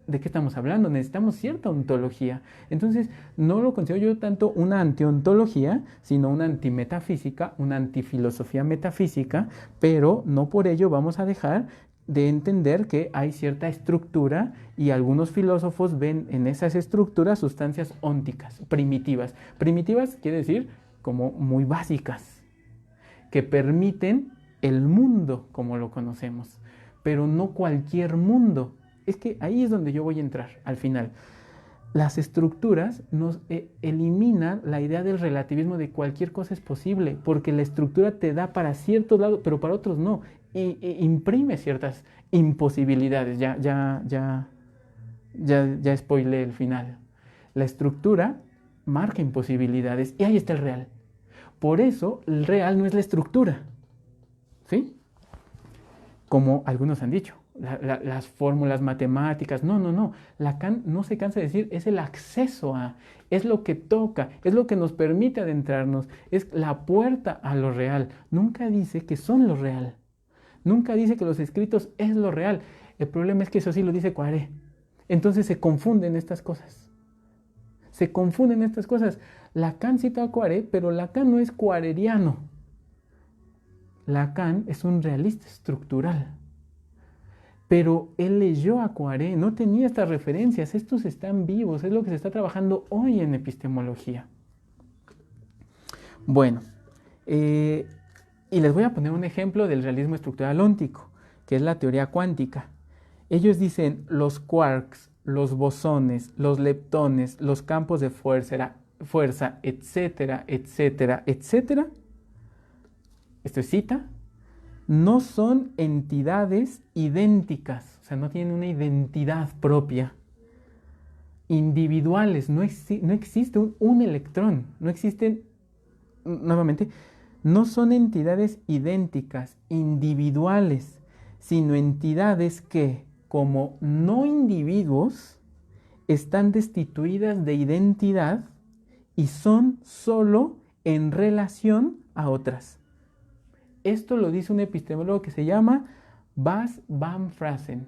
¿de qué estamos hablando? Necesitamos cierta ontología. Entonces, no lo considero yo tanto una antiontología, sino una antimetafísica, una antifilosofía metafísica, pero no por ello vamos a dejar de entender que hay cierta estructura y algunos filósofos ven en esas estructuras sustancias ónticas, primitivas. Primitivas quiere decir como muy básicas, que permiten el mundo como lo conocemos, pero no cualquier mundo. Es que ahí es donde yo voy a entrar al final. Las estructuras nos eliminan la idea del relativismo de cualquier cosa es posible, porque la estructura te da para ciertos lados, pero para otros no, y imprime ciertas imposibilidades. Ya spoileé el final. La estructura marca imposibilidades y ahí está el real. Por eso el real no es la estructura, ¿sí? Como algunos han dicho, las fórmulas matemáticas, no. Lacan no se cansa de decir, es el acceso a, es lo que toca, es lo que nos permite adentrarnos, es la puerta a lo real. Nunca dice que son lo real, nunca dice que los escritos es lo real. El problema es que eso sí lo dice Poiré. Entonces se confunden estas cosas. Lacan cita a Poiré, pero Lacan no es poireriano. Lacan es un realista estructural. Pero él leyó a Poiré, no tenía estas referencias, estos están vivos, es lo que se está trabajando hoy en epistemología. Bueno, y les voy a poner un ejemplo del realismo estructural óntico, que es la teoría cuántica. Ellos dicen los quarks, los bosones, los leptones, los campos de fuerza, etcétera. Esto es cita. No son entidades idénticas, o sea, no tienen una identidad propia. Individuales, no existe un electrón, no existen, nuevamente, no son entidades idénticas, individuales, sino entidades que, como no individuos, están destituidas de identidad y son solo en relación a otras. Esto lo dice un epistemólogo que se llama Bas van Fraassen.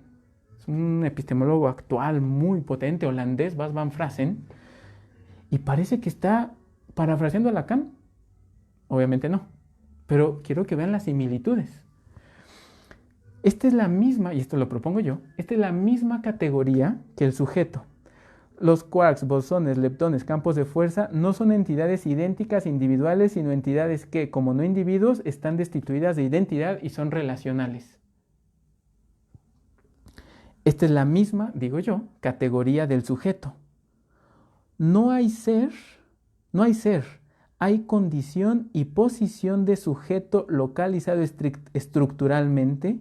Es un epistemólogo actual muy potente, holandés, Bas van Fraassen. Y parece que está parafraseando a Lacan. Obviamente no, pero quiero que vean las similitudes. Esta es la misma, y esto lo propongo yo, esta es la misma categoría que el sujeto. Los quarks, bosones, leptones, campos de fuerza no son entidades idénticas individuales, sino entidades que, como no individuos, están destituidas de identidad y son relacionales. Esta es la misma, digo yo, categoría del sujeto. No hay ser, hay condición y posición de sujeto localizado estructuralmente,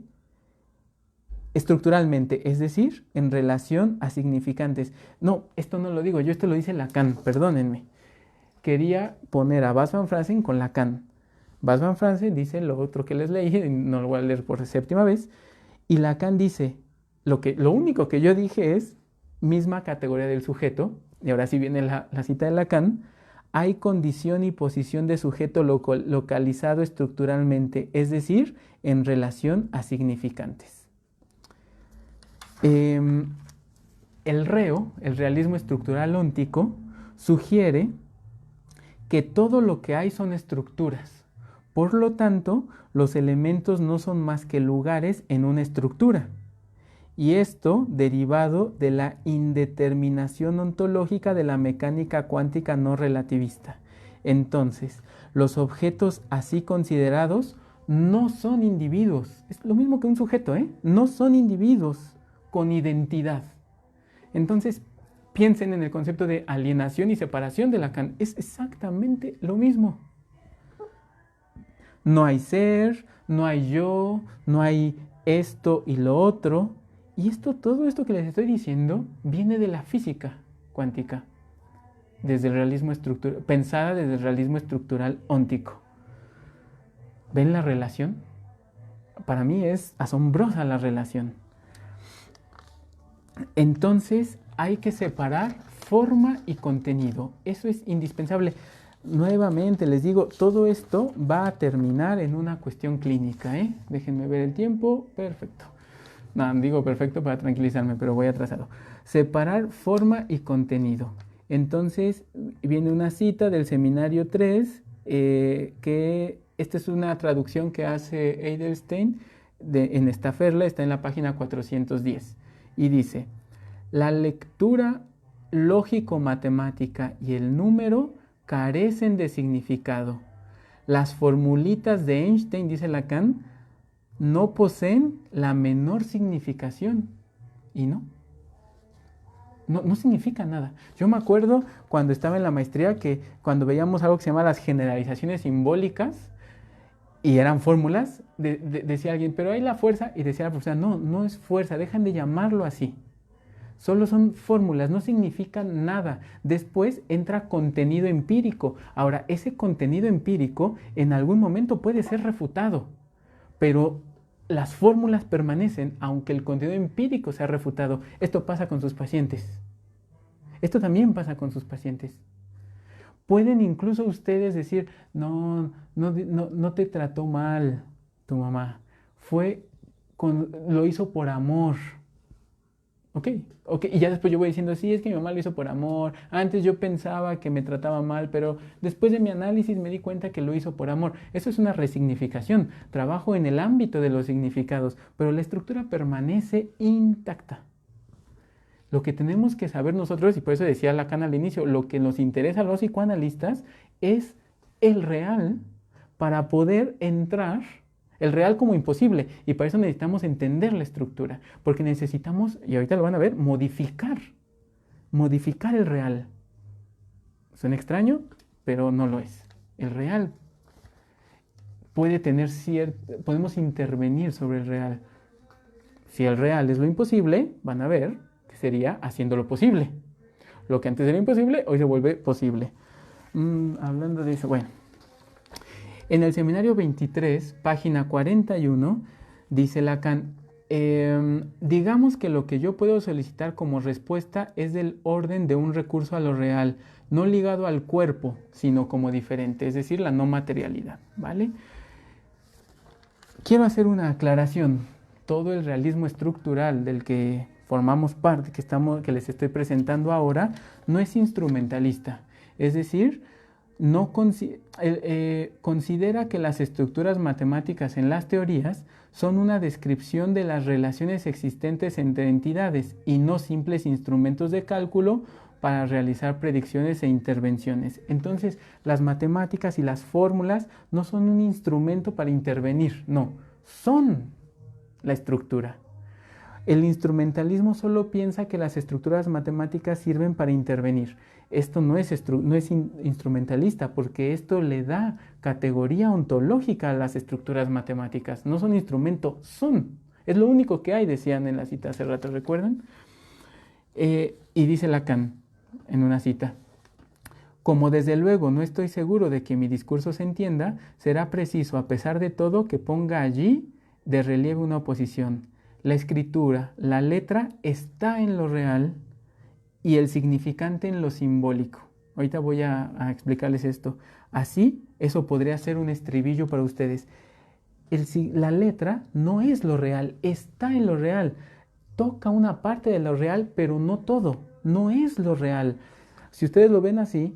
es decir, en relación a significantes. No, esto no lo digo yo, esto lo dice Lacan, perdónenme. Quería poner a Bas van Fraassen con Lacan. Bas van Fraassen dice lo otro que les leí, y no lo voy a leer por séptima vez, y Lacan dice, lo único que yo dije es, misma categoría del sujeto, y ahora sí viene la cita de Lacan, hay condición y posición de sujeto localizado estructuralmente, es decir, en relación a significantes. El realismo estructural óntico, sugiere que todo lo que hay son estructuras. Por lo tanto, los elementos no son más que lugares en una estructura. Y esto derivado de la indeterminación ontológica de la mecánica cuántica no relativista. Entonces, los objetos así considerados no son individuos. Es lo mismo que un sujeto, ¿eh? No son individuos con identidad. Entonces, piensen en el concepto de alienación y separación de Lacan. Es exactamente lo mismo. No hay ser, no hay yo, no hay esto y lo otro. Y todo esto que les estoy diciendo viene de la física cuántica, desde el realismo estructural, pensada desde el realismo estructural óntico. ¿Ven la relación? Para mí es asombrosa la relación. Entonces hay que separar forma y contenido. Eso es indispensable. Nuevamente les digo, todo esto va a terminar en una cuestión clínica, ¿eh? Déjenme ver el tiempo. Perfecto. No, digo perfecto para tranquilizarme, pero voy atrasado. Separar forma y contenido. Entonces viene una cita del seminario 3, que esta es una traducción que hace Edelstein en Staffordla, está en la página 410. Y dice, la lectura lógico-matemática y el número carecen de significado. Las formulitas de Einstein, dice Lacan, no poseen la menor significación. Y no significa nada. Yo me acuerdo cuando estaba en la maestría que cuando veíamos algo que se llama las generalizaciones simbólicas y eran fórmulas, decía alguien, pero hay la fuerza, y decía la profesora, no es fuerza, dejan de llamarlo así. Solo son fórmulas, no significan nada. Después entra contenido empírico. Ahora, ese contenido empírico en algún momento puede ser refutado, pero las fórmulas permanecen aunque el contenido empírico sea refutado. Esto pasa con sus pacientes. Esto también pasa con sus pacientes. Pueden incluso ustedes decir, no te trató mal tu mamá. Lo hizo por amor. Ok, y ya después yo voy diciendo, sí, es que mi mamá lo hizo por amor, antes yo pensaba que me trataba mal, pero después de mi análisis me di cuenta que lo hizo por amor. Eso es una resignificación, trabajo en el ámbito de los significados, pero la estructura permanece intacta. Lo que tenemos que saber nosotros, y por eso decía Lacan al inicio, lo que nos interesa a los psicoanalistas es el real para poder entrar. El real como imposible, y para eso necesitamos entender la estructura, porque necesitamos, y ahorita lo van a ver, modificar el real. Suena extraño, pero no lo es. El real puede tener podemos intervenir sobre el real. Si el real es lo imposible, van a ver que sería haciendo lo posible. Lo que antes era imposible, hoy se vuelve posible. Hablando de eso, bueno. En el seminario 23, página 41, dice Lacan, digamos que lo que yo puedo solicitar como respuesta es del orden de un recurso a lo real, no ligado al cuerpo, sino como diferente, es decir, la no materialidad, ¿vale? Quiero hacer una aclaración. Todo el realismo estructural del que formamos parte, que les estoy presentando ahora, no es instrumentalista, es decir, considera que las estructuras matemáticas en las teorías son una descripción de las relaciones existentes entre entidades y no simples instrumentos de cálculo para realizar predicciones e intervenciones. Entonces, las matemáticas y las fórmulas no son un instrumento para intervenir, no, son la estructura. El instrumentalismo solo piensa que las estructuras matemáticas sirven para intervenir. Esto no es instrumentalista, porque esto le da categoría ontológica a las estructuras matemáticas. No son instrumento, son. Es lo único que hay, decían en la cita hace rato, ¿recuerdan? Y dice Lacan en una cita, como desde luego no estoy seguro de que mi discurso se entienda, será preciso, a pesar de todo, que ponga allí de relieve una oposición. La escritura, la letra está en lo real y el significante en lo simbólico. Ahorita voy a explicarles esto. Así, eso podría ser un estribillo para ustedes. La letra no es lo real, está en lo real. Toca una parte de lo real, pero no todo. No es lo real. Si ustedes lo ven así,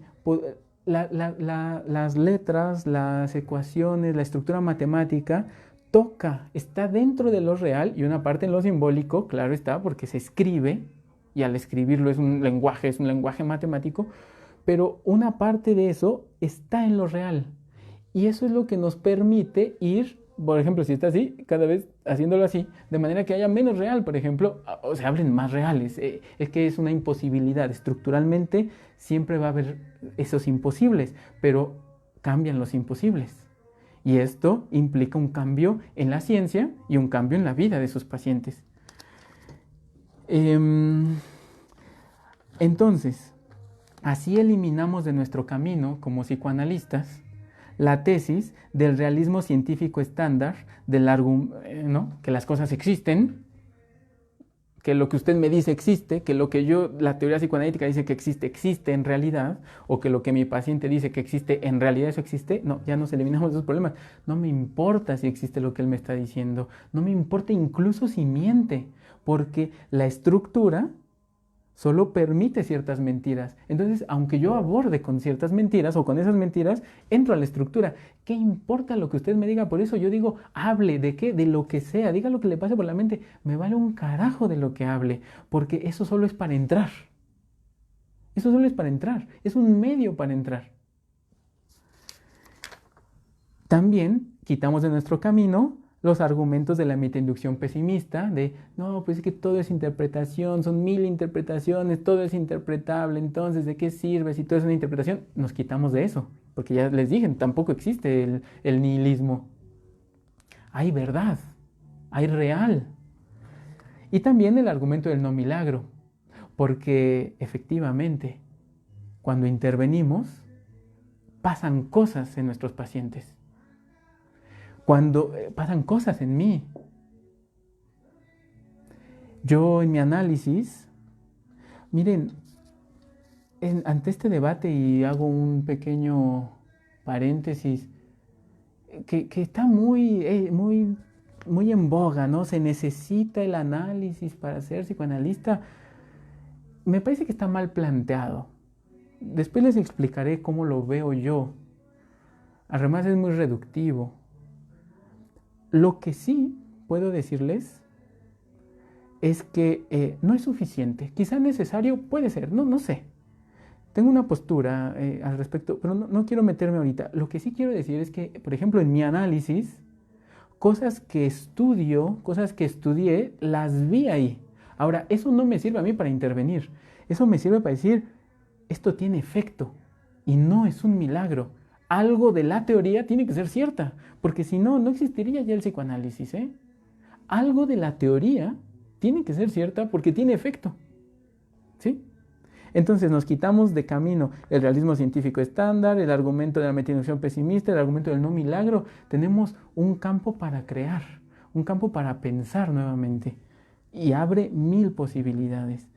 las letras, las ecuaciones, la estructura matemática está dentro de lo real y una parte en lo simbólico, claro está, porque se escribe y al escribirlo es un lenguaje matemático, pero una parte de eso está en lo real. Y eso es lo que nos permite ir, por ejemplo, si está así, cada vez haciéndolo así, de manera que haya menos real, por ejemplo, o se hablen más reales. Es que es una imposibilidad. Estructuralmente siempre va a haber esos imposibles, pero cambian los imposibles. Y esto implica un cambio en la ciencia y un cambio en la vida de sus pacientes. Entonces, así eliminamos de nuestro camino como psicoanalistas la tesis del realismo científico estándar, ¿no? Que las cosas existen, que lo que usted me dice existe, que lo que la teoría psicoanalítica dice que existe en realidad, o que lo que mi paciente dice que existe en realidad eso existe. No, ya nos eliminamos esos problemas. No me importa si existe lo que él me está diciendo, no me importa incluso si miente, porque la estructura solo permite ciertas mentiras. Entonces, aunque yo aborde con ciertas mentiras o con esas mentiras, entro a la estructura. ¿Qué importa lo que usted me diga? Por eso yo digo, hable de qué, de lo que sea, diga lo que le pase por la mente. Me vale un carajo de lo que hable, porque eso solo es para entrar. Eso solo es para entrar, es un medio para entrar. También quitamos de nuestro camino los argumentos de la metainducción pesimista, de no, pues es que todo es interpretación, son 1000 interpretaciones, todo es interpretable, entonces ¿de qué sirve si todo es una interpretación? Nos quitamos de eso, porque ya les dije, tampoco existe el nihilismo. Hay verdad, hay real. Y también el argumento del no milagro, porque efectivamente, cuando intervenimos, pasan cosas en nuestros pacientes. Cuando pasan cosas en mí. Yo en mi análisis, miren, ante este debate, y hago un pequeño paréntesis, que está muy en boga, ¿no? Se necesita el análisis para ser psicoanalista. Me parece que está mal planteado. Después les explicaré cómo lo veo yo. Además es muy reductivo. Lo que sí puedo decirles es que no es suficiente. Quizá necesario, puede ser, no sé. Tengo una postura al respecto, pero no quiero meterme ahorita. Lo que sí quiero decir es que, por ejemplo, en mi análisis, cosas que estudié, las vi ahí. Ahora, eso no me sirve a mí para intervenir. Eso me sirve para decir, esto tiene efecto y no es un milagro. Algo de la teoría tiene que ser cierta, porque si no, no existiría ya el psicoanálisis, ¿eh? Algo de la teoría tiene que ser cierta porque tiene efecto, ¿sí? Entonces nos quitamos de camino el realismo científico estándar, el argumento de la metainducción pesimista, el argumento del no milagro. Tenemos un campo para crear, un campo para pensar nuevamente y abre 1000 posibilidades.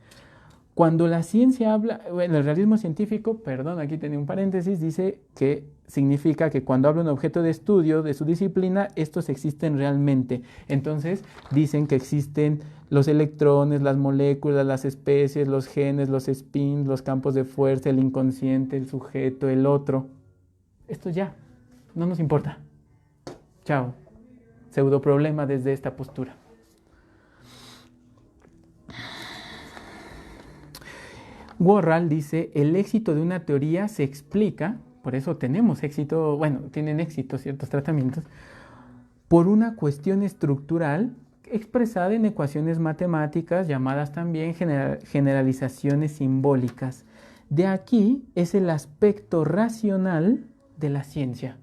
Cuando la ciencia habla, bueno, el realismo científico, perdón, aquí tenía un paréntesis, dice que significa que cuando habla un objeto de estudio de su disciplina, estos existen realmente. Entonces dicen que existen los electrones, las moléculas, las especies, los genes, los spins, los campos de fuerza, el inconsciente, el sujeto, el otro. Esto ya, no nos importa. Chao. Pseudo problema desde esta postura. Worrall dice, el éxito de una teoría se explica, por eso tenemos éxito, bueno, tienen éxito ciertos tratamientos, por una cuestión estructural expresada en ecuaciones matemáticas, llamadas también generalizaciones simbólicas. De aquí es el aspecto racional de la ciencia.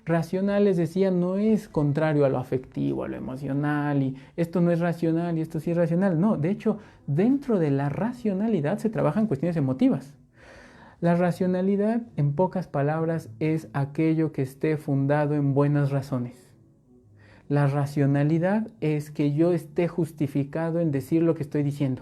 Racional, les decía, no es contrario a lo afectivo, a lo emocional, y esto no es racional y esto sí es racional. No, de hecho, dentro de la racionalidad se trabajan cuestiones emotivas. La racionalidad, en pocas palabras, es aquello que esté fundado en buenas razones. La racionalidad es que yo esté justificado en decir lo que estoy diciendo.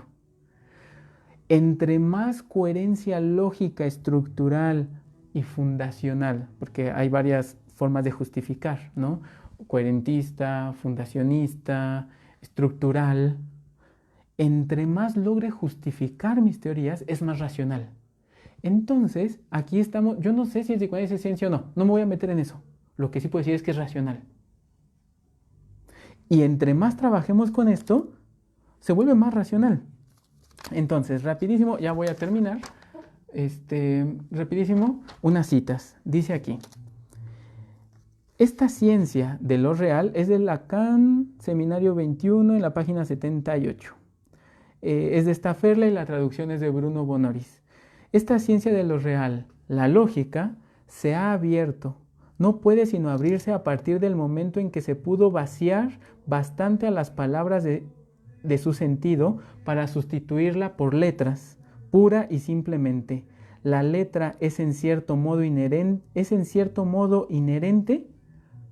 Entre más coherencia lógica, estructural y fundacional, porque hay varias formas de justificar, ¿no? Coherentista, fundacionista, estructural. Entre más logre justificar mis teorías, es más racional. Entonces, aquí estamos, yo no sé si el psicoanálisis es ciencia o no, no me voy a meter en eso. Lo que sí puedo decir es que es racional. Y entre más trabajemos con esto, se vuelve más racional. Entonces, rapidísimo, ya voy a terminar. Rapidísimo, unas citas. Dice aquí: esta ciencia de lo real es de Lacan, Seminario 21, en la página 78. Es de Stafferle y la traducción es de Bruno Bonoris. Esta ciencia de lo real, la lógica, se ha abierto. No puede sino abrirse a partir del momento en que se pudo vaciar bastante a las palabras de su sentido para sustituirla por letras, pura y simplemente. La letra es en cierto modo inherente.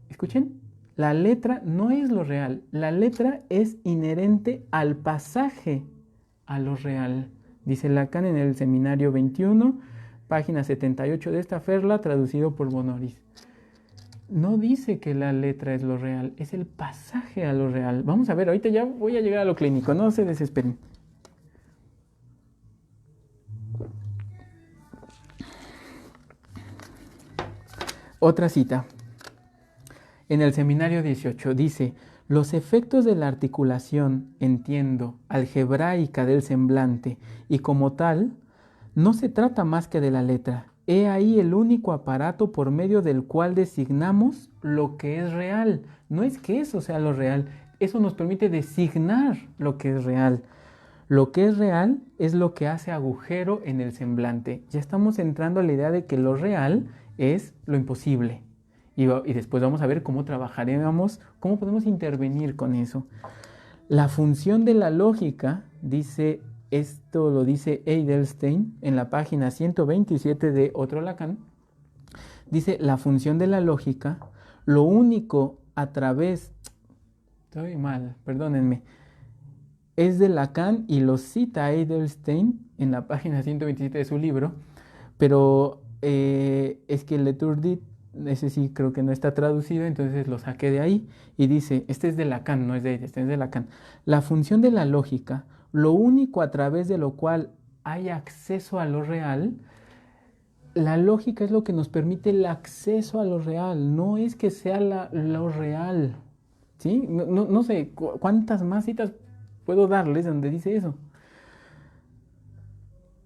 Escuchen, la letra no es lo real, la letra es inherente al pasaje a lo real. Dice Lacan en el Seminario 21, página 78 de Stafferle, traducido por Bonoris. No dice que la letra es lo real, es el pasaje a lo real. Vamos a ver, ahorita ya voy a llegar a lo clínico, no se desesperen. Otra cita. En el Seminario 18 dice: los efectos de la articulación, entiendo, algebraica del semblante, y como tal, no se trata más que de la letra. He ahí el único aparato por medio del cual designamos lo que es real. No es que eso sea lo real, eso nos permite designar lo que es real. Lo que es real es lo que hace agujero en el semblante. Ya estamos entrando a la idea de que lo real es lo imposible. Y después vamos a ver cómo trabajaremos, cómo podemos intervenir con eso. La función de la lógica, dice, esto lo dice Edelstein en la página 127 de Otro Lacan, dice: la función de la lógica, lo único a través, estoy mal, perdónenme, es de Lacan y lo cita Edelstein en la página 127 de su libro, pero es que Leturdit, ese sí creo que no está traducido, entonces lo saqué de ahí y dice, este es de Lacan, no es de este es de Lacan. La función de la lógica, lo único a través de lo cual hay acceso a lo real, la lógica es lo que nos permite el acceso a lo real, no es que sea lo real, ¿sí? No sé cuántas más citas puedo darles donde dice eso.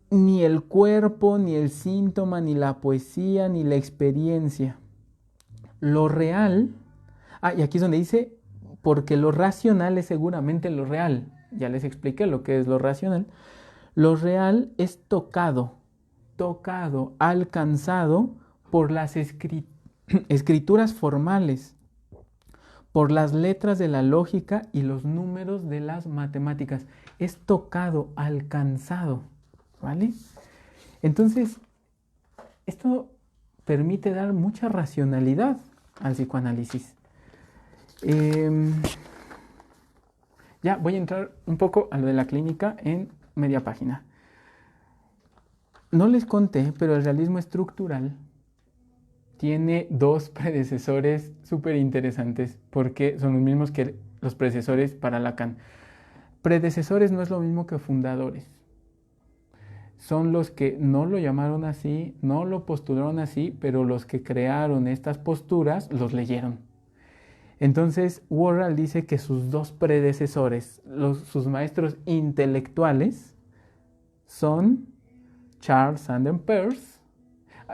Ni el cuerpo, ni el síntoma, ni la poesía, ni la experiencia. Lo real, y aquí es donde dice, porque lo racional es seguramente lo real. Ya les expliqué lo que es lo racional. Lo real es tocado, alcanzado por las escrituras formales, por las letras de la lógica y los números de las matemáticas. Es tocado, alcanzado, ¿vale? Entonces, esto permite dar mucha racionalidad al psicoanálisis. Ya voy a entrar un poco a lo de la clínica en media página. No les conté, pero el realismo estructural tiene dos predecesores súper interesantes porque son los mismos que los predecesores para Lacan. Predecesores no es lo mismo que fundadores. Son los que no lo llamaron así, no lo postularon así, pero los que crearon estas posturas los leyeron. Entonces, Worrall dice que sus dos predecesores, sus maestros intelectuales, son Charles Sanders Peirce.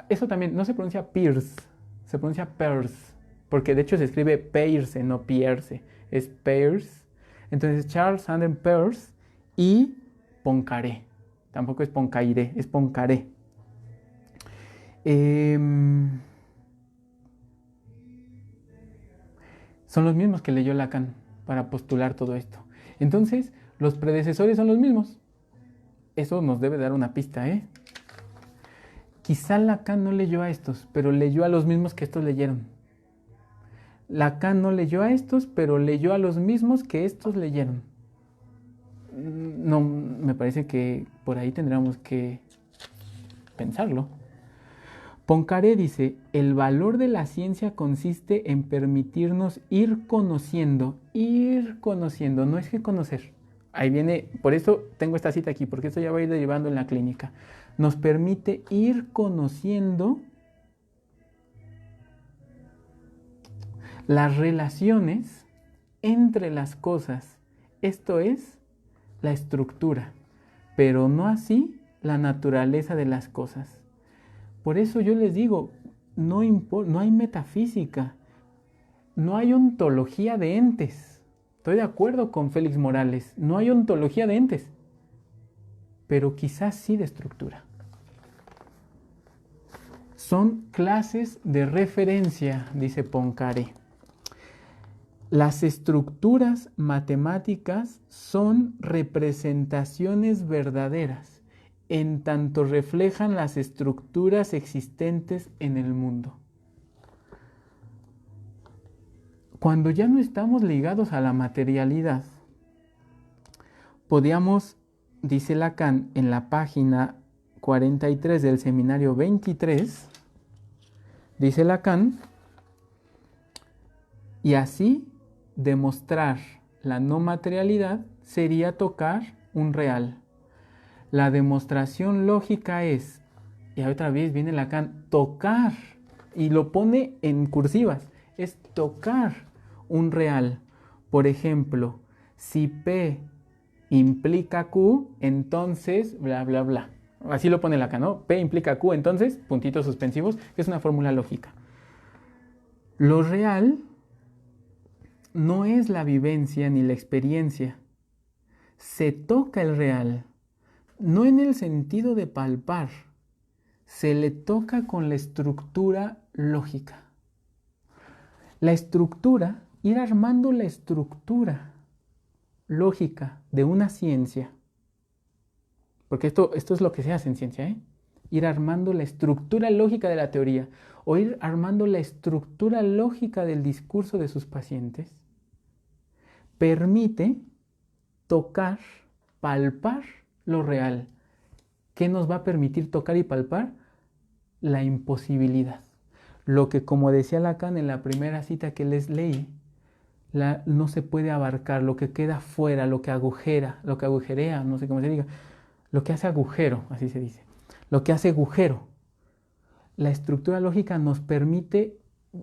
Eso también no se pronuncia Peirce, se pronuncia Peirce, porque de hecho se escribe Peirce, no Pierce, es Peirce. Entonces, Charles Sanders Peirce y Poincaré. Tampoco es Poincaré, es Poincaré. Son los mismos que leyó Lacan para postular todo esto. Entonces, los predecesores son los mismos. Eso nos debe dar una pista, ¿eh? Quizá Lacan no leyó a estos, pero leyó a los mismos que estos leyeron. Lacan no leyó a estos, pero leyó a los mismos que estos leyeron. No, me parece que por ahí tendríamos que pensarlo. Poincaré dice, el valor de la ciencia consiste en permitirnos ir conociendo, no es que conocer. Ahí viene, por eso tengo esta cita aquí, porque esto ya va a ir derivando en la clínica. nos permite ir conociendo las relaciones entre las cosas. Esto es la estructura, pero no así la naturaleza de las cosas. Por eso yo les digo, no hay metafísica, no hay ontología de entes. Estoy de acuerdo con Félix Morales, no hay ontología de entes, pero quizás sí de estructura. Son clases de referencia, dice Poincaré. Las estructuras matemáticas son representaciones verdaderas, en tanto reflejan las estructuras existentes en el mundo. Cuando ya no estamos ligados a la materialidad, podíamos, dice Lacan en la página 43 del seminario 23, dice Lacan, y así demostrar la no materialidad sería tocar un real. La demostración lógica es, y otra vez viene Lacan, tocar, y lo pone en cursivas, es tocar un real. Por ejemplo, si P implica Q, entonces bla, bla, bla. Así lo pone Lacan, ¿no? P implica Q, entonces, puntitos suspensivos, que es una fórmula lógica. Lo real no es la vivencia ni la experiencia. Se toca el real, no en el sentido de palpar, se le toca con la estructura lógica. La estructura, ir armando la estructura lógica de una ciencia, porque esto es lo que se hace en ciencia, ir armando la estructura lógica de la teoría, o ir armando la estructura lógica del discurso de sus pacientes, permite tocar, palpar lo real. ¿Qué nos va a permitir tocar y palpar? La imposibilidad. Lo que, como decía Lacan en la primera cita que les leí, no se puede abarcar, lo que queda fuera, lo que agujerea, no sé cómo se diga, lo que hace agujero, así se dice, lo que hace agujero. La estructura lógica nos permite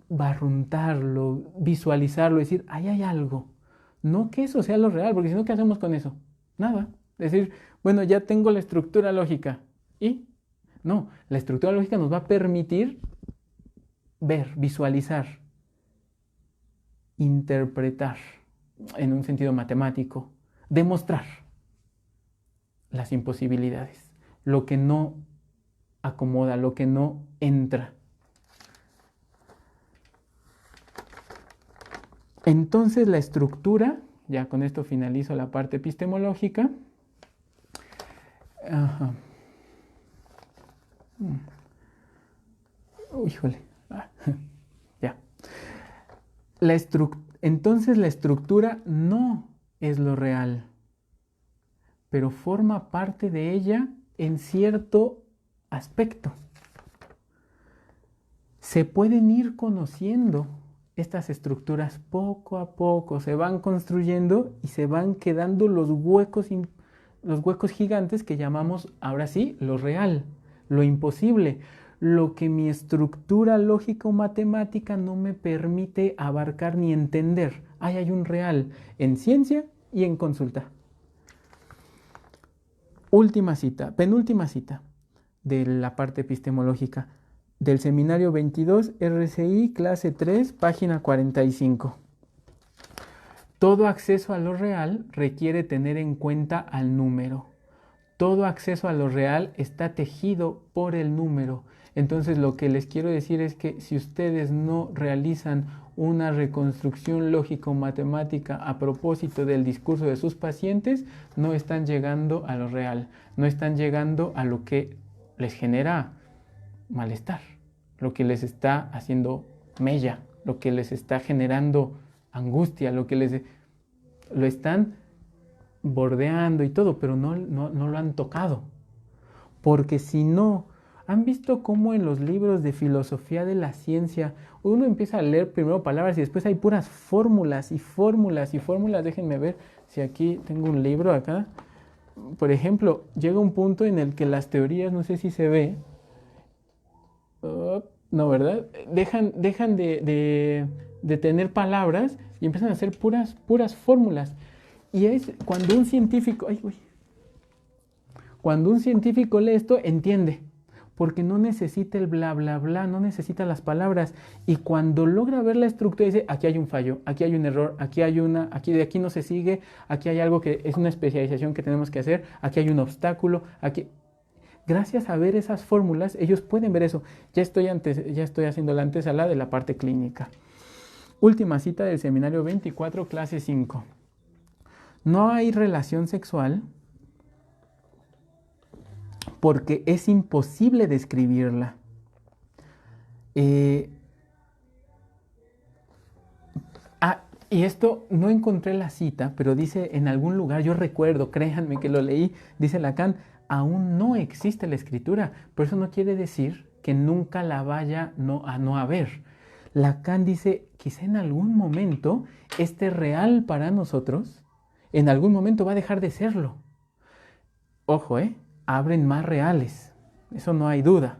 barruntarlo, visualizarlo, decir, ahí hay algo. No que eso sea lo real, porque si no, ¿qué hacemos con eso? Nada. Decir, bueno, ya tengo la estructura lógica. ¿Y? No, la estructura lógica nos va a permitir ver, visualizar, interpretar, en un sentido matemático, demostrar las imposibilidades, lo que no acomoda, lo que no entra. Entonces la estructura, ya con esto finalizo la parte epistemológica. Ajá. Híjole. Ya. Entonces la estructura no es lo real, pero forma parte de ella en cierto aspecto. Se pueden ir conociendo estas estructuras poco a poco, se van construyendo y se van quedando los huecos gigantes que llamamos, ahora sí, lo real, lo imposible, lo que mi estructura lógica o matemática no me permite abarcar ni entender. Ahí hay un real en ciencia y en consulta. Penúltima cita de la parte epistemológica del seminario 22, RCI, clase 3, página 45. Todo acceso a lo real requiere tener en cuenta al número. Todo acceso a lo real está tejido por el número. Entonces lo que les quiero decir es que si ustedes no realizan una reconstrucción lógico-matemática a propósito del discurso de sus pacientes, no están llegando a lo real, no están llegando a lo que les genera malestar, lo que les está haciendo mella, lo que les está generando angustia, lo están bordeando y todo, pero no lo han tocado. Porque si no, ¿han visto cómo en los libros de filosofía de la ciencia uno empieza a leer primero palabras y después hay puras fórmulas y fórmulas y fórmulas? Déjenme ver si aquí tengo un libro acá. por ejemplo, llega un punto en el que las teorías, no sé si se ve, no, ¿verdad? Dejan de tener palabras y empiezan a hacer puras fórmulas. Y es cuando un científico, cuando un científico lee esto, entiende, porque no necesita el bla, bla, bla, no necesita las palabras. Y cuando logra ver la estructura, dice, aquí hay un fallo, aquí hay un error, de aquí no se sigue, aquí hay algo que es una especialización que tenemos que hacer, aquí hay un obstáculo, aquí... Gracias a ver esas fórmulas, ellos pueden ver eso. Ya estoy haciendo la antesala de la parte clínica. Última cita del seminario 24, clase 5. No hay relación sexual porque es imposible describirla. Y esto no encontré la cita, pero dice en algún lugar, yo recuerdo, créanme que lo leí, dice Lacan, aún no existe la escritura, pero eso no quiere decir que nunca la vaya a no haber. Lacan dice, quizá en algún momento este real para nosotros, en algún momento va a dejar de serlo. Ojo, abren más reales, eso no hay duda.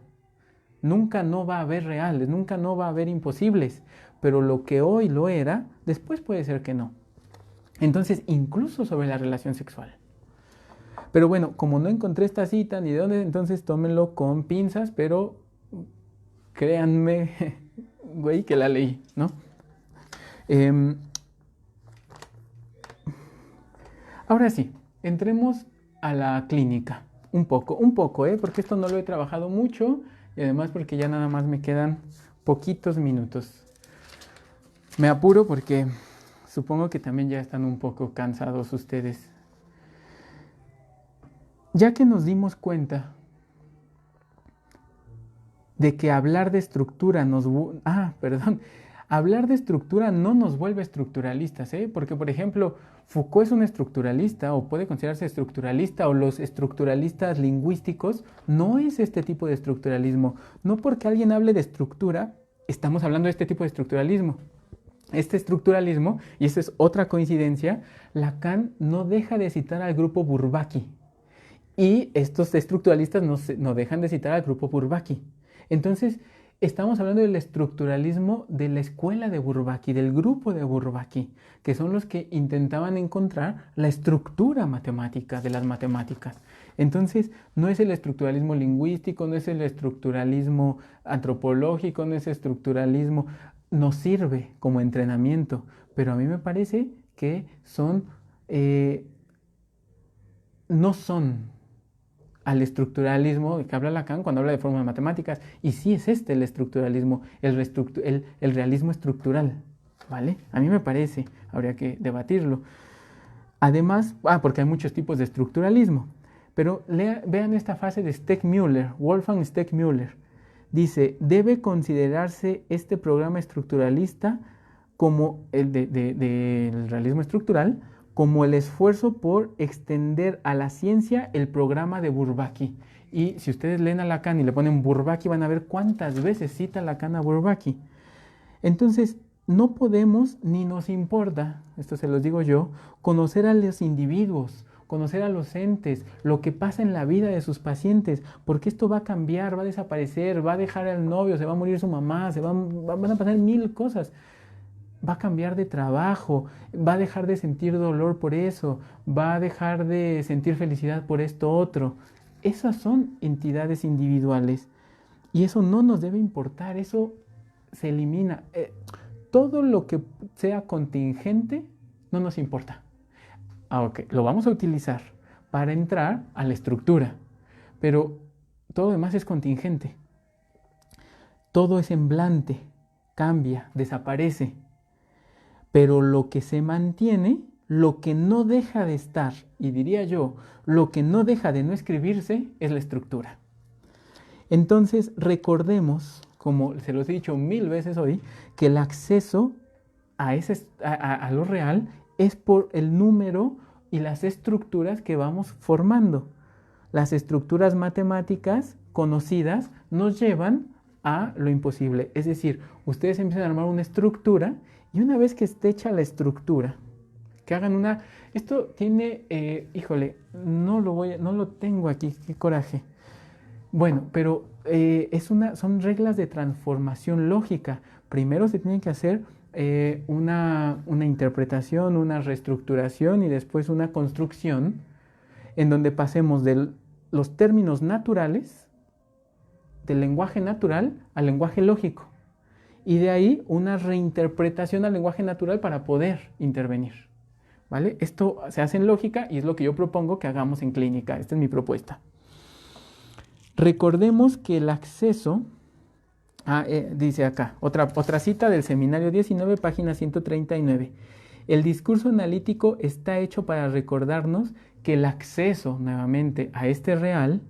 Nunca no va a haber reales, nunca no va a haber imposibles, pero lo que hoy lo era, después puede ser que no. Entonces, incluso sobre la relación sexual. Pero bueno, como no encontré esta cita ni de dónde, entonces tómenlo con pinzas, pero créanme, güey, que la leí, ¿no? Ahora sí, entremos a la clínica. Un poco, porque esto no lo he trabajado mucho y además porque ya nada más me quedan poquitos minutos. Me apuro porque supongo que también ya están un poco cansados ustedes. Ya que nos dimos cuenta de que hablar de estructura hablar de estructura no nos vuelve estructuralistas, porque por ejemplo, Foucault es un estructuralista o puede considerarse estructuralista, o los estructuralistas lingüísticos no es este tipo de estructuralismo. No porque alguien hable de estructura, estamos hablando de este tipo de estructuralismo. Este estructuralismo, y esta es otra coincidencia, Lacan no deja de citar al grupo Bourbaki. Y estos estructuralistas no dejan de citar al grupo Bourbaki. Entonces, estamos hablando del estructuralismo de la escuela de Bourbaki, del grupo de Bourbaki, que son los que intentaban encontrar la estructura matemática de las matemáticas. Entonces, no es el estructuralismo lingüístico, no es el estructuralismo antropológico, no es estructuralismo... Nos sirve como entrenamiento, pero a mí me parece que no son al estructuralismo que habla Lacan cuando habla de formas matemáticas, y sí es el estructuralismo, el realismo estructural, ¿vale? A mí me parece, habría que debatirlo. Además, porque hay muchos tipos de estructuralismo, pero vean esta frase de Steckmüller, Wolfgang Steckmüller. Dice, debe considerarse este programa estructuralista como el del realismo estructural, como el esfuerzo por extender a la ciencia el programa de Bourbaki. Y si ustedes leen a Lacan y le ponen Bourbaki, van a ver cuántas veces cita Lacan a Bourbaki. Entonces, no podemos ni nos importa, esto se los digo yo, conocer a los individuos, conocer a los entes, lo que pasa en la vida de sus pacientes, porque esto va a cambiar, va a desaparecer, va a dejar al novio, se va a morir su mamá, van a pasar 1000 cosas. Va a cambiar de trabajo, va a dejar de sentir dolor por eso, va a dejar de sentir felicidad por esto otro. Esas son entidades individuales y eso no nos debe importar, eso se elimina. Todo lo que sea contingente no nos importa. Lo vamos a utilizar para entrar a la estructura, pero todo lo demás es contingente. Todo es semblante, cambia, desaparece. Pero lo que se mantiene, lo que no deja de estar, y diría yo, lo que no deja de no escribirse, es la estructura. Entonces, recordemos, como se los he dicho 1000 veces hoy, que el acceso a lo real es por el número y las estructuras que vamos formando. Las estructuras matemáticas conocidas nos llevan a lo imposible. Es decir, ustedes empiezan a armar una estructura y una vez que esté hecha la estructura, Que hagan una... Esto tiene... híjole, no lo tengo aquí, qué coraje. Bueno, pero son reglas de transformación lógica. Primero se tiene que hacer una interpretación, una reestructuración y después una construcción en donde pasemos de los términos naturales, del lenguaje natural al lenguaje lógico. Y de ahí una reinterpretación al lenguaje natural para poder intervenir. ¿Vale? Esto se hace en lógica y es lo que yo propongo que hagamos en clínica. Esta es mi propuesta. Recordemos que el acceso, dice acá, otra cita del Seminario 19, página 139. El discurso analítico está hecho para recordarnos que el acceso, nuevamente, a este real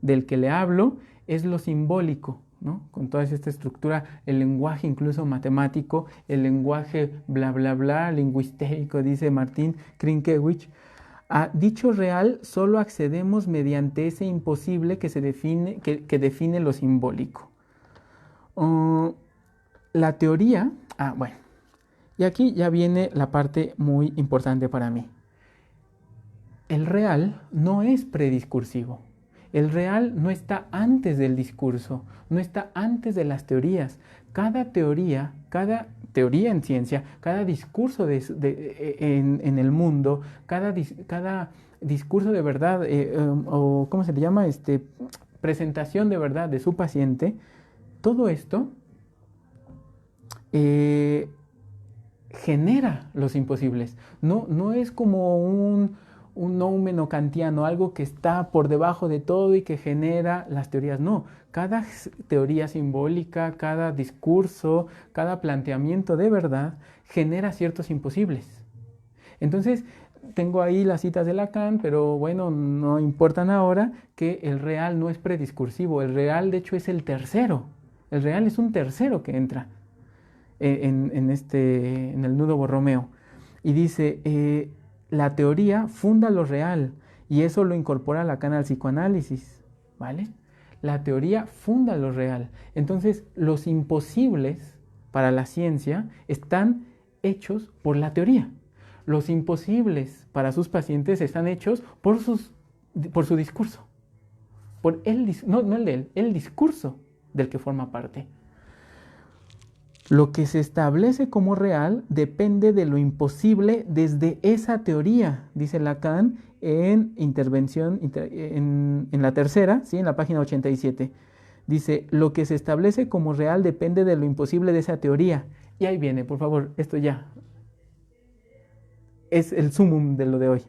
del que le hablo es lo simbólico, ¿no? Con toda esta estructura, el lenguaje incluso matemático, el lenguaje bla bla bla, lingüístico, dice Martín Krinkewicz. A dicho real solo accedemos mediante ese imposible que define lo simbólico. La teoría, bueno, y aquí ya viene la parte muy importante para mí. El real no es prediscursivo. El real no está antes del discurso, no está antes de las teorías. Cada teoría en ciencia, cada discurso en el mundo, cada discurso de verdad, o ¿cómo se le llama? Presentación de verdad de su paciente, todo esto genera los imposibles. No es como un noumeno kantiano, algo que está por debajo de todo y que genera las teorías. No, cada teoría simbólica, cada discurso, cada planteamiento de verdad genera ciertos imposibles. Entonces, tengo ahí las citas de Lacan, pero bueno, no importan ahora, que el real no es prediscursivo. El real, de hecho, es el tercero. El real es un tercero que entra en el nudo Borromeo. Y dice... la teoría funda lo real y eso lo incorpora Lacan al psicoanálisis, ¿vale? La teoría funda lo real. Entonces, los imposibles para la ciencia están hechos por la teoría. Los imposibles para sus pacientes están hechos por su discurso. No el de él, el discurso del que forma parte. Lo que se establece como real depende de lo imposible desde esa teoría, dice Lacan en intervención en la tercera, ¿sí? En la página 87. Dice, lo que se establece como real depende de lo imposible de esa teoría. Y ahí viene, por favor, esto ya es el sumum de lo de hoy.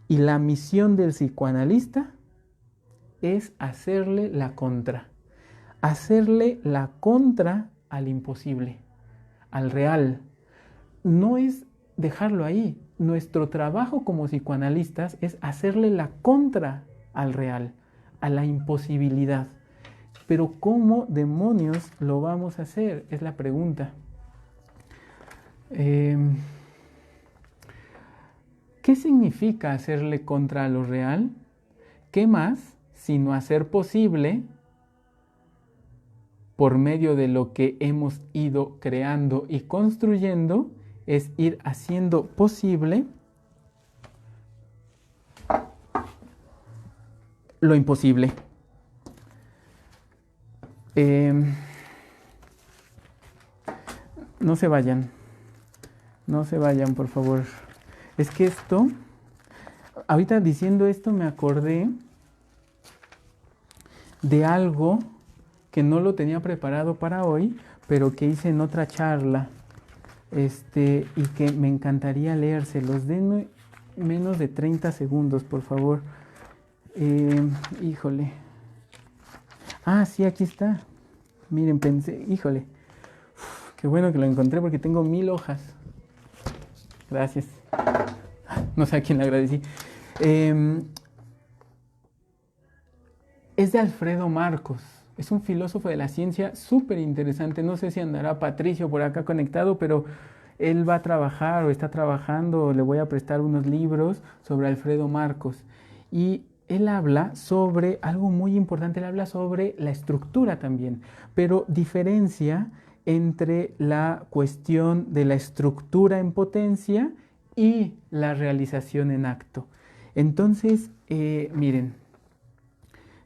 Y la misión del psicoanalista es hacerle la contra. Hacerle la contra al imposible, al real. No es dejarlo ahí. Nuestro trabajo como psicoanalistas es hacerle la contra al real, a la imposibilidad. Pero ¿cómo demonios lo vamos a hacer? Es la pregunta. ¿Qué significa hacerle contra a lo real? ¿Qué más sino hacer posible, por medio de lo que hemos ido creando y construyendo, es ir haciendo posible lo imposible? No se vayan, por favor. Es que ahorita diciendo esto me acordé de algo que no lo tenía preparado para hoy, pero que hice en otra charla, y que me encantaría leérselos. Denme menos de 30 segundos, por favor. Híjole. Sí, aquí está. Miren, pensé, híjole. Qué bueno que lo encontré porque tengo 1000 hojas. Gracias. No sé a quién le agradecí. Es de Alfredo Marcos. Es un filósofo de la ciencia súper interesante. No sé si andará Patricio por acá conectado, pero él va a trabajar o está trabajando, le voy a prestar unos libros sobre Alfredo Marcos. Y él habla sobre algo muy importante, él habla sobre la estructura también, pero diferencia entre la cuestión de la estructura en potencia y la realización en acto. Entonces, miren,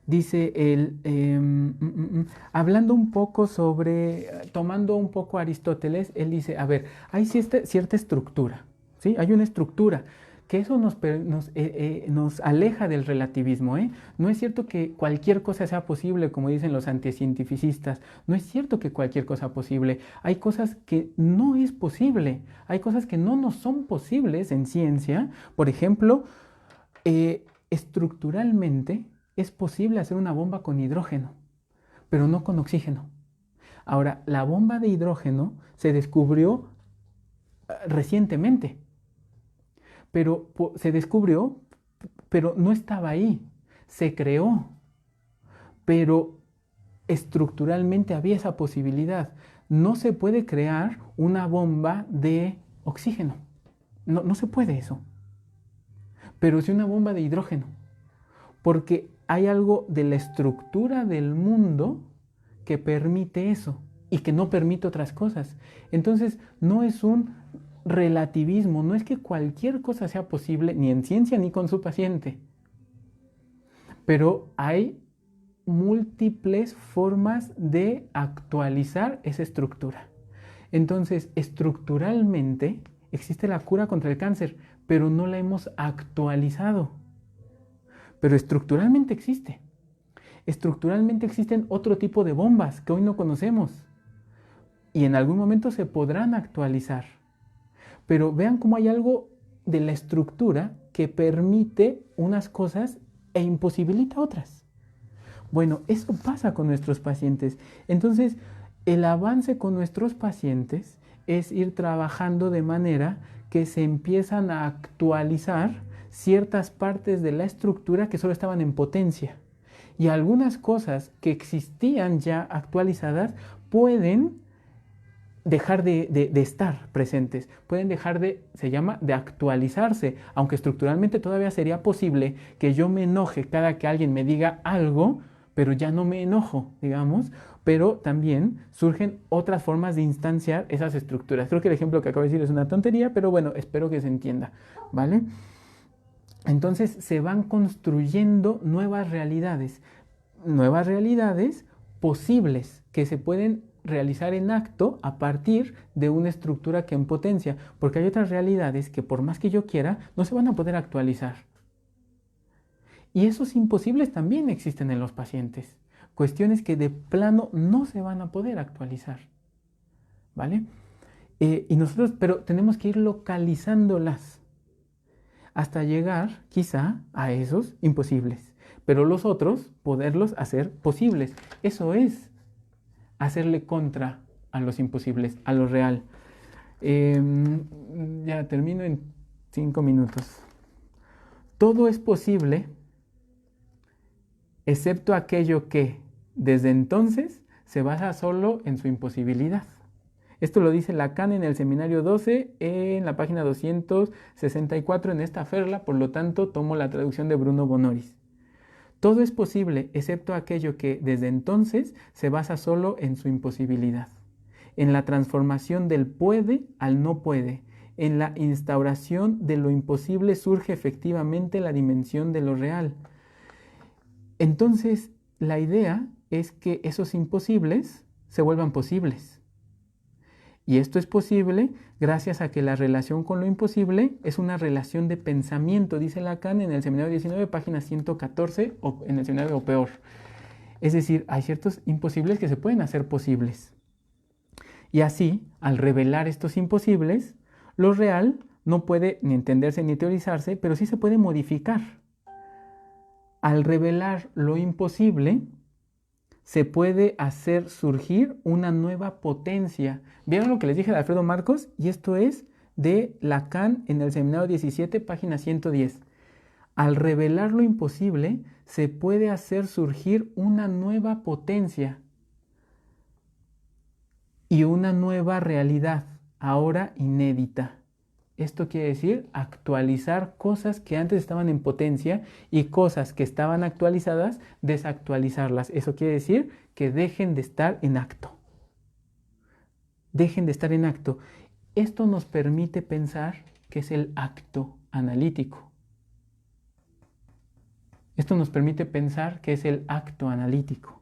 dice él, hablando un poco sobre, tomando un poco a Aristóteles, él dice, a ver, hay cierta estructura, ¿sí? Hay una estructura, que eso nos aleja del relativismo, ¿eh? No es cierto que cualquier cosa sea posible, como dicen los anticientificistas, no es cierto que cualquier cosa posible, hay cosas que no es posible, hay cosas que no nos son posibles en ciencia, por ejemplo, estructuralmente es posible hacer una bomba con hidrógeno, pero no con oxígeno. Ahora, la bomba de hidrógeno se descubrió recientemente, pero se descubrió, pero no estaba ahí, se creó, pero estructuralmente había esa posibilidad. No se puede crear una bomba de oxígeno, no se puede eso, pero sí una bomba de hidrógeno, porque hay algo de la estructura del mundo que permite eso y que no permite otras cosas. Entonces, no es un relativismo, no es que cualquier cosa sea posible, ni en ciencia ni con su paciente, pero hay múltiples formas de actualizar esa estructura. Entonces, estructuralmente existe la cura contra el cáncer, pero no la hemos actualizado. Pero estructuralmente existe. Estructuralmente existen otro tipo de bombas que hoy no conocemos y en algún momento se podrán actualizar. Pero vean cómo hay algo de la estructura que permite unas cosas e imposibilita otras. Bueno, eso pasa con nuestros pacientes. Entonces, el avance con nuestros pacientes es ir trabajando de manera que se empiezan a actualizar ciertas partes de la estructura que solo estaban en potencia. Y algunas cosas que existían ya actualizadas pueden dejar de estar presentes, pueden dejar se llama, de actualizarse, aunque estructuralmente todavía sería posible que yo me enoje cada que alguien me diga algo, pero ya no me enojo, digamos, pero también surgen otras formas de instanciar esas estructuras. Creo que el ejemplo que acabo de decir es una tontería, pero bueno, espero que se entienda, ¿vale? Entonces se van construyendo nuevas realidades posibles que se pueden realizar en acto a partir de una estructura que en potencia, porque hay otras realidades que por más que yo quiera no se van a poder actualizar. Y esos imposibles también existen en los pacientes, cuestiones que de plano no se van a poder actualizar, ¿vale? Y nosotros, pero tenemos que ir localizándolas hasta llegar quizá a esos imposibles, pero los otros poderlos hacer posibles. Eso es hacerle contra a los imposibles, a lo real. Ya termino en 5 minutos. Todo es posible, excepto aquello que desde entonces se basa solo en su imposibilidad. Esto lo dice Lacan en el Seminario 12, en la página 264 en esta ferla, por lo tanto tomo la traducción de Bruno Bonoris. Todo es posible, excepto aquello que desde entonces se basa solo en su imposibilidad, en la transformación del puede al no puede, en la instauración de lo imposible surge efectivamente la dimensión de lo real. Entonces, la idea es que esos imposibles se vuelvan posibles. Y esto es posible gracias a que la relación con lo imposible es una relación de pensamiento, dice Lacan en el Seminario 19, página 114, o en el Seminario o peor. Es decir, hay ciertos imposibles que se pueden hacer posibles. Y así, al revelar estos imposibles, lo real no puede ni entenderse ni teorizarse, pero sí se puede modificar. Al revelar lo imposible, se puede hacer surgir una nueva potencia. ¿Vieron lo que les dije de Alfredo Marcos? Y esto es de Lacan en el Seminario 17, página 110. Al revelar lo imposible, se puede hacer surgir una nueva potencia y una nueva realidad, ahora inédita. Esto quiere decir actualizar cosas que antes estaban en potencia y cosas que estaban actualizadas, desactualizarlas. Eso quiere decir que dejen de estar en acto. Dejen de estar en acto. Esto nos permite pensar qué es el acto analítico. Esto nos permite pensar qué es el acto analítico.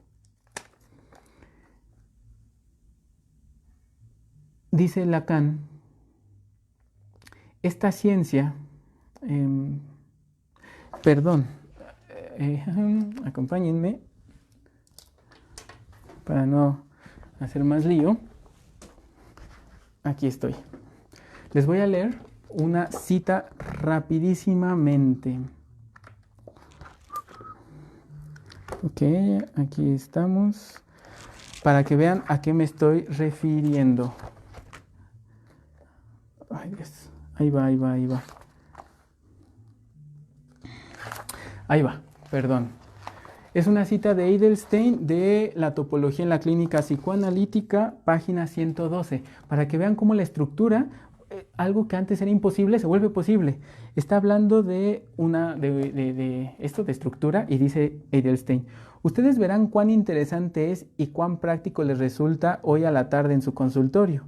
Dice Lacan, esta ciencia, acompáñenme para no hacer más lío. Aquí estoy. Les voy a leer una cita rapidísimamente. Ok, aquí estamos. Para que vean a qué me estoy refiriendo. Ay, Dios. Ahí va. Ahí va, perdón. Es una cita de Edelstein de La topología en la clínica psicoanalítica, página 112, para que vean cómo la estructura, algo que antes era imposible, se vuelve posible. Está hablando de esto de estructura y dice Edelstein, ustedes verán cuán interesante es y cuán práctico les resulta hoy a la tarde en su consultorio.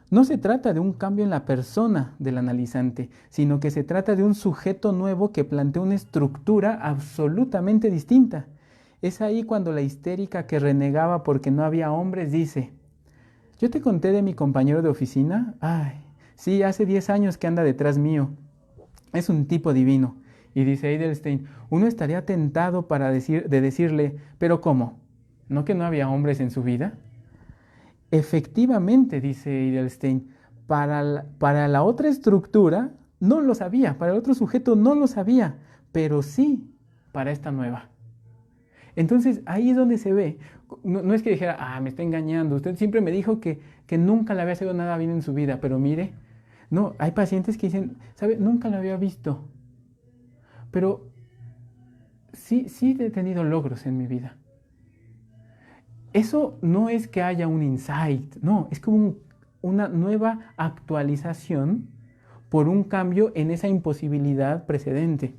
No se trata de un cambio en la persona del analizante, sino que se trata de un sujeto nuevo que plantea una estructura absolutamente distinta. Es ahí cuando la histérica que renegaba porque no había hombres dice, ¿yo te conté de mi compañero de oficina? Ay, sí, hace 10 años que anda detrás mío. Es un tipo divino. Y dice Edelstein, uno estaría tentado de decirle, ¿pero cómo? ¿No que no había hombres en su vida? Efectivamente, dice Edelstein, para la otra estructura no lo sabía, para el otro sujeto no lo sabía, pero sí para esta nueva. Entonces ahí es donde se ve, no es que dijera, me está engañando, usted siempre me dijo que nunca le había sido nada bien en su vida, pero mire, no, hay pacientes que dicen, ¿sabe? Nunca lo había visto, pero sí he tenido logros en mi vida. Eso no es que haya un insight, no, es como una nueva actualización por un cambio en esa imposibilidad precedente.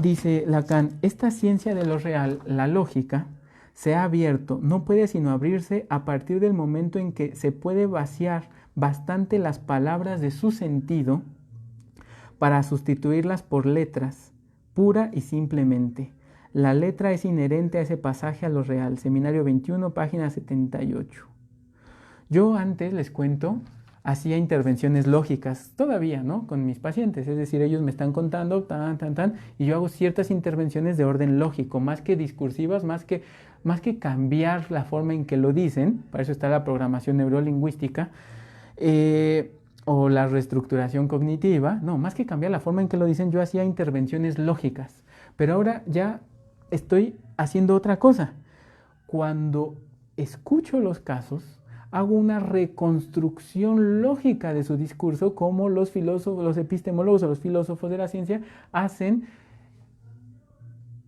Dice Lacan, esta ciencia de lo real, la lógica, se ha abierto, no puede sino abrirse a partir del momento en que se puede vaciar bastante las palabras de su sentido para sustituirlas por letras, pura y simplemente. La letra es inherente a ese pasaje a lo real. Seminario 21, página 78. Yo antes, les cuento, hacía intervenciones lógicas, todavía, ¿no? Con mis pacientes, es decir, ellos me están contando, y yo hago ciertas intervenciones de orden lógico, más que discursivas, más que cambiar la forma en que lo dicen, para eso está la programación neurolingüística, o la reestructuración cognitiva, no, más que cambiar la forma en que lo dicen, yo hacía intervenciones lógicas, pero ahora ya estoy haciendo otra cosa. Cuando escucho los casos, hago una reconstrucción lógica de su discurso, como los filósofos, los epistemólogos o los filósofos de la ciencia hacen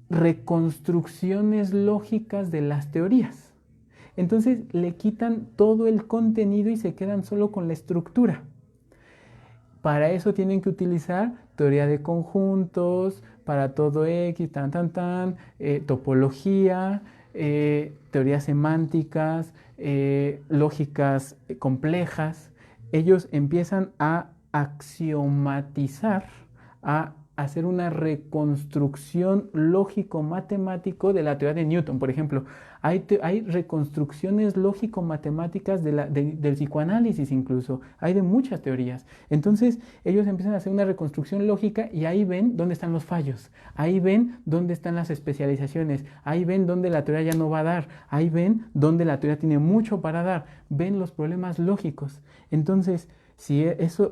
reconstrucciones lógicas de las teorías. Entonces le quitan todo el contenido y se quedan solo con la estructura. Para eso tienen que utilizar teoría de conjuntos, para todo X, topología, teorías semánticas, lógicas complejas. Ellos empiezan a axiomatizar, a hacer una reconstrucción lógico-matemático de la teoría de Newton. Por ejemplo, hay reconstrucciones lógico-matemáticas del psicoanálisis incluso, hay de muchas teorías. Entonces ellos empiezan a hacer una reconstrucción lógica y ahí ven dónde están los fallos, ahí ven dónde están las especializaciones, ahí ven dónde la teoría ya no va a dar, ahí ven dónde la teoría tiene mucho para dar, ven los problemas lógicos. Entonces, si eso,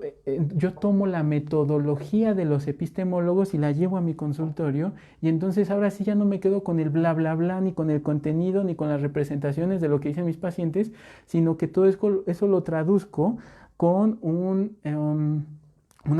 yo tomo la metodología de los epistemólogos y la llevo a mi consultorio, y entonces ahora sí ya no me quedo con el bla bla bla, ni con el contenido, ni con las representaciones de lo que dicen mis pacientes, sino que todo eso lo traduzco con un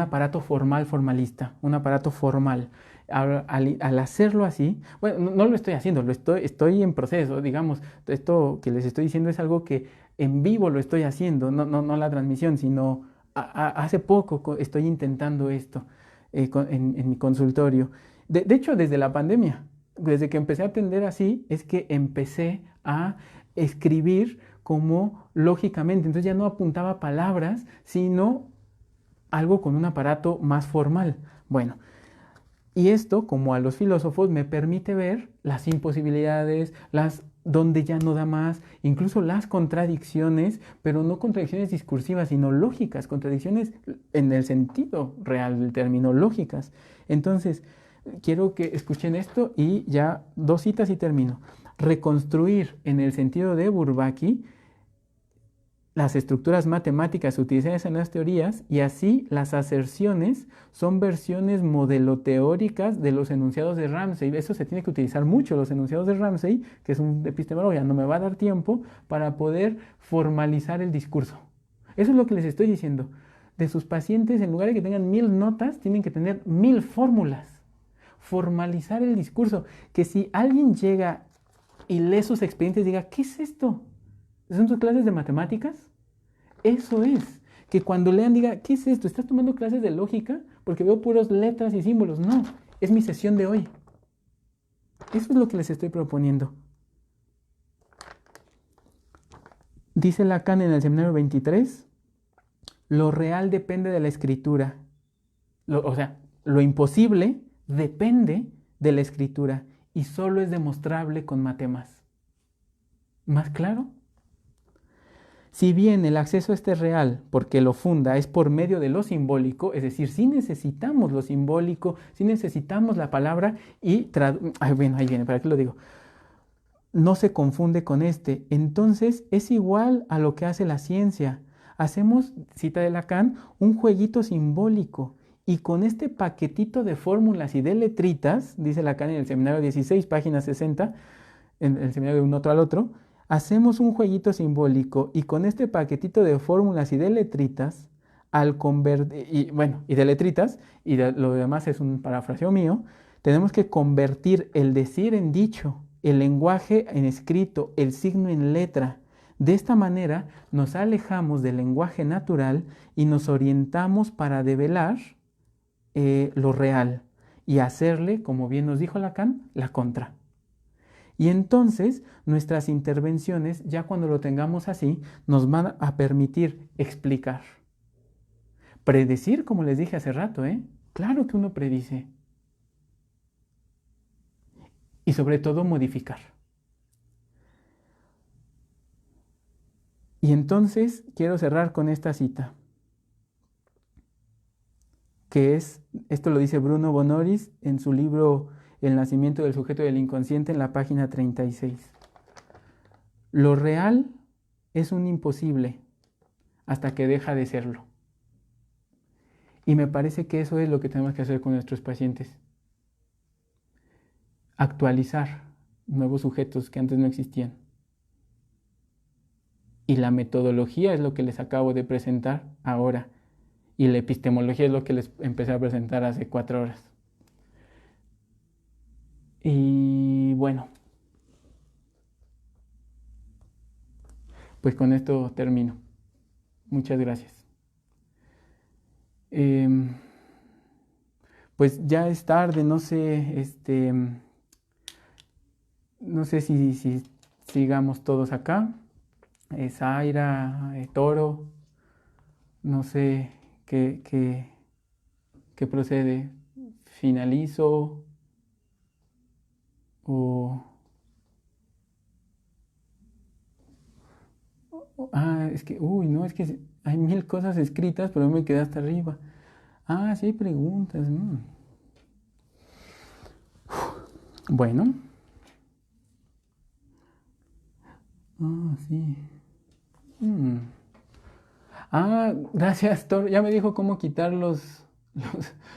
aparato formalista, un aparato formal. Al hacerlo así, bueno, no lo estoy haciendo, estoy en proceso, digamos, esto que les estoy diciendo es algo que en vivo lo estoy haciendo, no la transmisión, sino hace poco estoy intentando esto en mi consultorio. De hecho, desde la pandemia, desde que empecé a atender así, es que empecé a escribir como lógicamente. Entonces ya no apuntaba palabras, sino algo con un aparato más formal. Bueno, y esto, como a los filósofos, me permite ver las imposibilidades, las donde ya no da más, incluso las contradicciones, pero no contradicciones discursivas, sino lógicas, contradicciones en el sentido real del término, lógicas. Entonces, quiero que escuchen esto y ya 2 citas y termino. Reconstruir en el sentido de Bourbaki las estructuras matemáticas utilizadas en las teorías y así las aserciones son versiones modeloteóricas de los enunciados de Ramsey. Eso se tiene que utilizar mucho, los enunciados de Ramsey, que es un epistemólogo, ya no me va a dar tiempo para poder formalizar el discurso. Eso es lo que les estoy diciendo. De sus pacientes, en lugar de que tengan 1000 notas, tienen que tener 1000 fórmulas. Formalizar el discurso. Que si alguien llega y lee sus expedientes, diga, ¿qué es esto? ¿Son tus clases de matemáticas? Eso es. Que cuando lean diga, ¿qué es esto? ¿Estás tomando clases de lógica? Porque veo puras letras y símbolos. No, es mi sesión de hoy. Eso es lo que les estoy proponiendo. Dice Lacan en el seminario 23, lo real depende de la escritura. O sea, lo imposible depende de la escritura y solo es demostrable con matemas. ¿Más claro? Si bien el acceso a este real, porque lo funda, es por medio de lo simbólico, es decir, sí necesitamos lo simbólico, sí necesitamos la palabra y... bueno, ahí viene, ¿para qué lo digo? No se confunde con este. Entonces es igual a lo que hace la ciencia. Hacemos, cita de Lacan, un jueguito simbólico. Y con este paquetito de fórmulas y de letritas, dice Lacan en el seminario 16, página 60, en el seminario de un otro al otro, hacemos un jueguito simbólico y con este paquetito de fórmulas y de letritas, al convertir, y de letritas, lo demás es un parafraseo mío, tenemos que convertir el decir en dicho, el lenguaje en escrito, el signo en letra. De esta manera nos alejamos del lenguaje natural y nos orientamos para develar lo real y hacerle, como bien nos dijo Lacan, la contra. Y entonces nuestras intervenciones, ya cuando lo tengamos así, nos van a permitir explicar. Predecir, como les dije hace rato, ¿eh? Claro que uno predice. Y sobre todo modificar. Y entonces quiero cerrar con esta cita, que es, esto lo dice Bruno Bonoris en su libro El nacimiento del sujeto y del inconsciente en la página 36. Lo real es un imposible hasta que deja de serlo. Y me parece que eso es lo que tenemos que hacer con nuestros pacientes. Actualizar nuevos sujetos que antes no existían. Y la metodología es lo que les acabo de presentar ahora. Y la epistemología es lo que les empecé a presentar hace 4 horas. Y bueno, pues con esto termino. Muchas gracias. Pues ya es tarde, no sé, no sé si sigamos todos acá. Zaira, Toro, no sé qué procede. ¿Finalizo o...? Es que, no, es que hay 1000 cosas escritas, pero me quedé hasta arriba. Sí hay preguntas. Bueno. Sí. Gracias, Toro. Ya me dijo cómo quitar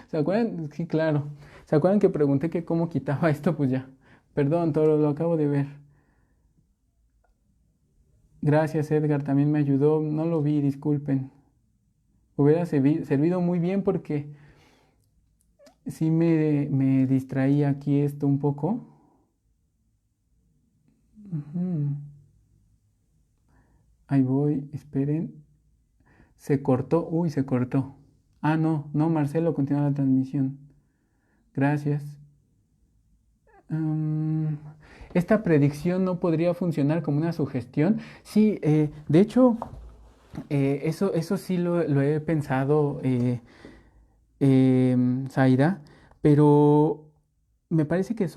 ¿Se acuerdan? Sí, claro. ¿Se acuerdan que pregunté que cómo quitaba esto? Pues ya. Perdón, Toro, lo acabo de ver. Gracias, Edgar, también me ayudó. No lo vi, disculpen. Hubiera servido muy bien porque sí me distraía aquí esto un poco. Ahí voy, esperen. Se cortó, se cortó. No, Marcelo, continúa la transmisión. Gracias. esta predicción no podría funcionar como una sugestión. Sí, de hecho, eso sí lo he pensado, Zaira, pero me parece que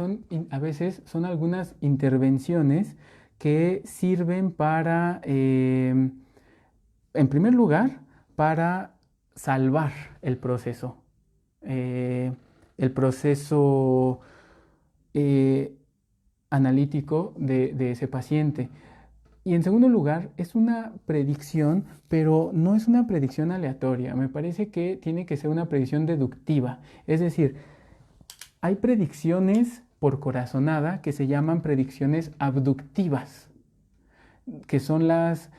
a veces son algunas intervenciones que sirven para, en primer lugar, para salvar el proceso. eh, el proceso eh, analítico de ese paciente. Y en segundo lugar, es una predicción, pero no es una predicción aleatoria. Me parece que tiene que ser una predicción deductiva. Es decir, hay predicciones por corazonada que se llaman predicciones abductivas, que son las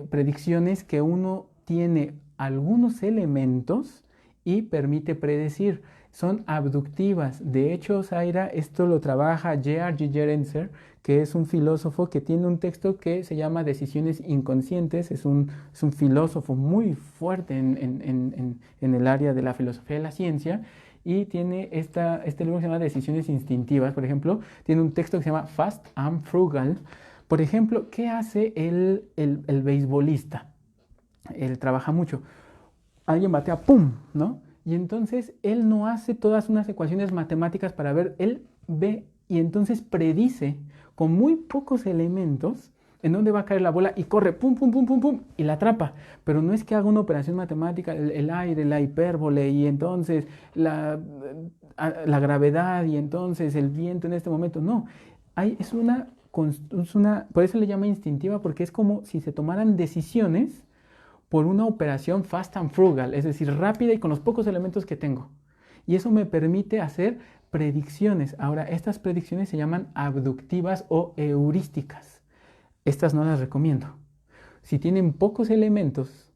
predicciones que uno tiene algunos elementos y permite predecir. Son abductivas. De hecho, Zaira, esto lo trabaja J.R.G. Gerenzer, que es un filósofo que tiene un texto que se llama Decisiones Inconscientes. Es un filósofo muy fuerte en el área de la filosofía de la ciencia. Y tiene este libro que se llama Decisiones Instintivas, por ejemplo. Tiene un texto que se llama Fast and Frugal. Por ejemplo, ¿qué hace el beisbolista? Él trabaja mucho. Alguien batea, ¡pum!, ¿no? Y entonces él no hace todas unas ecuaciones matemáticas para ver, él ve y entonces predice con muy pocos elementos en dónde va a caer la bola y corre, pum, pum, pum, pum, pum, y la atrapa. Pero no es que haga una operación matemática, el aire, la hipérbole y entonces la gravedad y entonces el viento en este momento. No, es una, por eso le llama instintiva, porque es como si se tomaran decisiones por una operación fast and frugal, es decir, rápida y con los pocos elementos que tengo. Y eso me permite hacer predicciones. Ahora, estas predicciones se llaman abductivas o heurísticas. Estas no las recomiendo. Si tienen pocos elementos,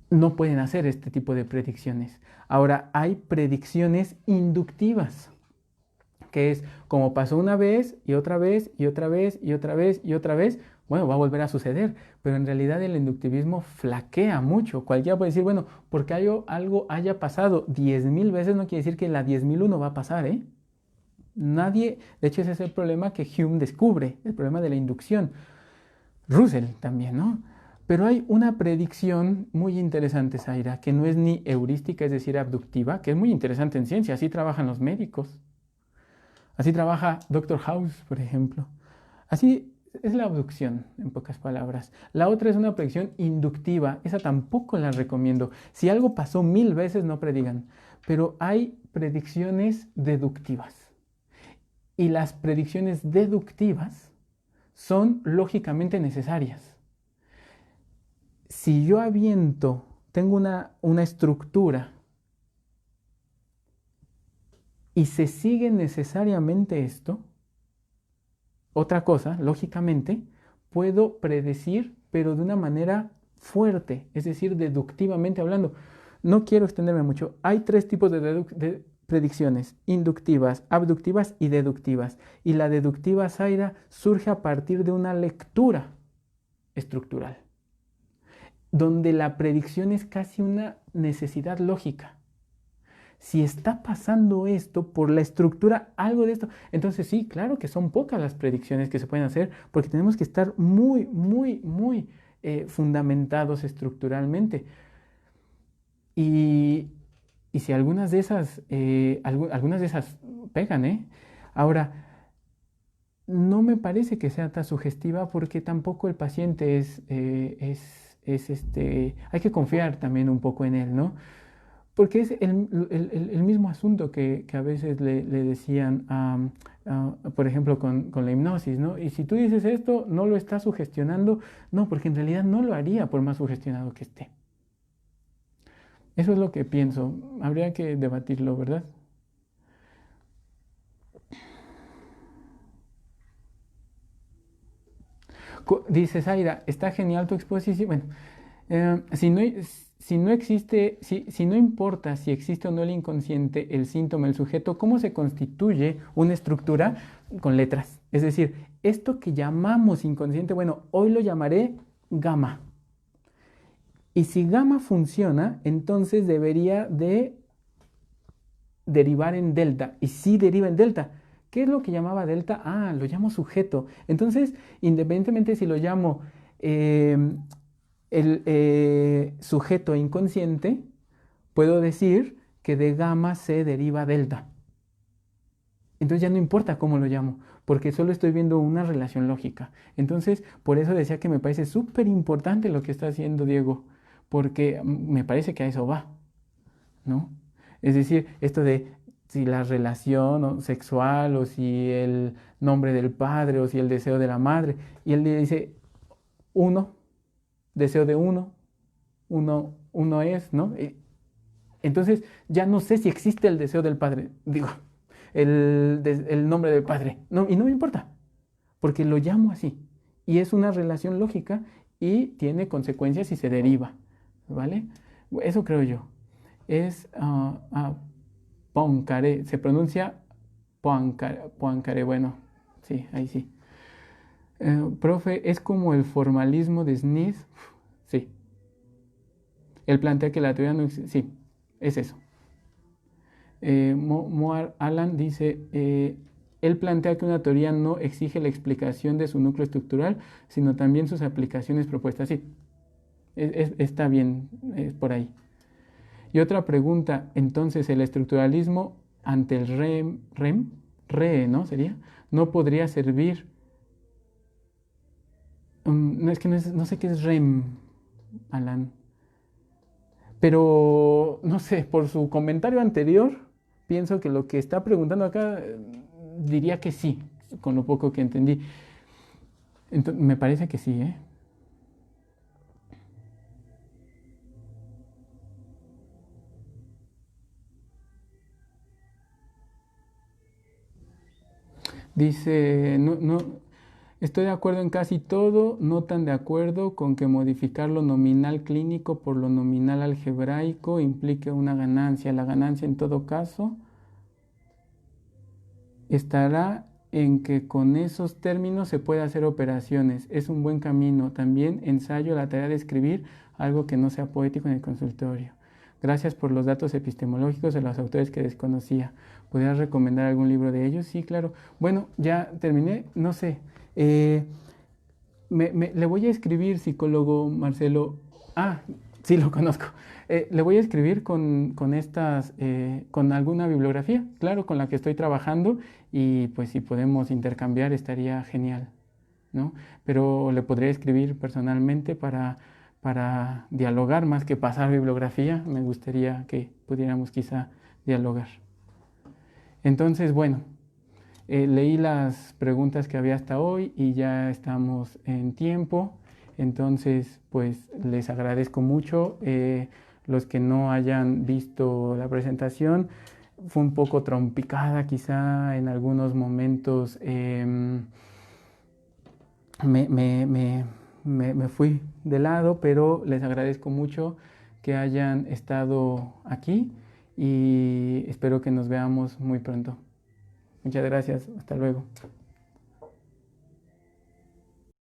no pueden hacer este tipo de predicciones. Ahora, hay predicciones inductivas, que es como pasó una vez y otra vez y otra vez y otra vez y otra vez, bueno, va a volver a suceder, pero en realidad el inductivismo flaquea mucho. Cualquiera puede decir, bueno, porque algo haya pasado 10.000 veces no quiere decir que la 10.001 va a pasar, ¿eh? Nadie, de hecho ese es el problema que Hume descubre, el problema de la inducción. Russell también, ¿no? Pero hay una predicción muy interesante, Zaira, que no es ni heurística, es decir, abductiva, que es muy interesante en ciencia, así trabajan los médicos. Así trabaja Doctor House, por ejemplo. Así es la abducción, en pocas palabras. La otra es una predicción inductiva. Esa tampoco la recomiendo. Si algo pasó 1000 veces, no predigan. Pero hay predicciones deductivas. Y las predicciones deductivas son lógicamente necesarias. Si yo tengo una estructura y se sigue necesariamente esto, otra cosa, lógicamente, puedo predecir, pero de una manera fuerte, es decir, deductivamente hablando. No quiero extenderme mucho. Hay 3 tipos de predicciones: inductivas, abductivas y deductivas. Y la deductiva, Zaira, surge a partir de una lectura estructural, donde la predicción es casi una necesidad lógica. Si está pasando esto por la estructura, algo de esto, entonces sí, claro que son pocas las predicciones que se pueden hacer, porque tenemos que estar muy, muy, muy fundamentados estructuralmente. Y si algunas de esas pegan, ¿eh? Ahora, no me parece que sea tan sugestiva, porque tampoco el paciente hay que confiar también un poco en él, ¿no? Porque es el mismo asunto que a veces le decían, por ejemplo, con la hipnosis, ¿no? Y si tú dices esto, no lo estás sugestionando. No, porque en realidad no lo haría por más sugestionado que esté. Eso es lo que pienso. Habría que debatirlo, ¿verdad? Dice Zaira, está genial tu exposición. Bueno, si no importa si existe o no el inconsciente, el síntoma, el sujeto, ¿cómo se constituye una estructura? Con letras. Es decir, esto que llamamos inconsciente, bueno, hoy lo llamaré gamma. Y si gamma funciona, entonces debería de derivar en delta, y sí deriva en delta. ¿Qué es lo que llamaba delta? Ah, lo llamo sujeto. Entonces, independientemente si lo llamo eh, el sujeto inconsciente, puedo decir que de gamma se deriva delta. Entonces ya no importa cómo lo llamo, porque solo estoy viendo una relación lógica. Entonces, por eso decía que me parece súper importante lo que está haciendo Diego, porque me parece que a eso va, ¿no? Es decir, esto de si la relación sexual o si el nombre del padre o si el deseo de la madre, y él le dice uno, deseo de uno es, ¿no? Entonces ya no sé si existe el deseo del padre, digo, el nombre del padre, no, y no me importa, porque lo llamo así, y es una relación lógica y tiene consecuencias y se deriva, ¿vale? Eso creo yo. Es Poincaré, se pronuncia Poincaré, bueno, sí, ahí sí. Profe, ¿es como el formalismo de Smith? Sí. Él plantea que la teoría no existe. Sí, es eso. Moar Alan dice, él plantea que una teoría no exige la explicación de su núcleo estructural, sino también sus aplicaciones propuestas. Sí, está bien, es por ahí. Y otra pregunta, entonces, ¿el estructuralismo ante el RE, ¿no? Sería, no podría servir. No, es que no sé qué es REM, Alan. Pero, no sé, por su comentario anterior, pienso que lo que está preguntando acá, diría que sí, con lo poco que entendí. Entonces, me parece que sí, ¿eh? Dice, estoy de acuerdo en casi todo, no tan de acuerdo con que modificar lo nominal clínico por lo nominal algebraico implique una ganancia. La ganancia en todo caso estará en que con esos términos se puede hacer operaciones. Es un buen camino. También ensayo la tarea de escribir algo que no sea poético en el consultorio. Gracias por los datos epistemológicos de los autores que desconocía. ¿Podrías recomendar algún libro de ellos? Sí, claro. Bueno, ya terminé. No sé. Le voy a escribir, psicólogo Marcelo. Ah, sí, lo conozco. Le voy a escribir con alguna bibliografía, claro, con la que estoy trabajando, y pues si podemos intercambiar estaría genial, ¿no? Pero le podría escribir personalmente para dialogar más que pasar bibliografía. Me gustaría que pudiéramos quizá dialogar. Entonces, bueno. Leí las preguntas que había hasta hoy y ya estamos en tiempo. Entonces, pues les agradezco mucho. Los que no hayan visto la presentación, fue un poco trompicada quizá en algunos momentos. Me, me, me, me fui de lado, pero les agradezco mucho que hayan estado aquí y espero que nos veamos muy pronto. Muchas gracias, hasta luego.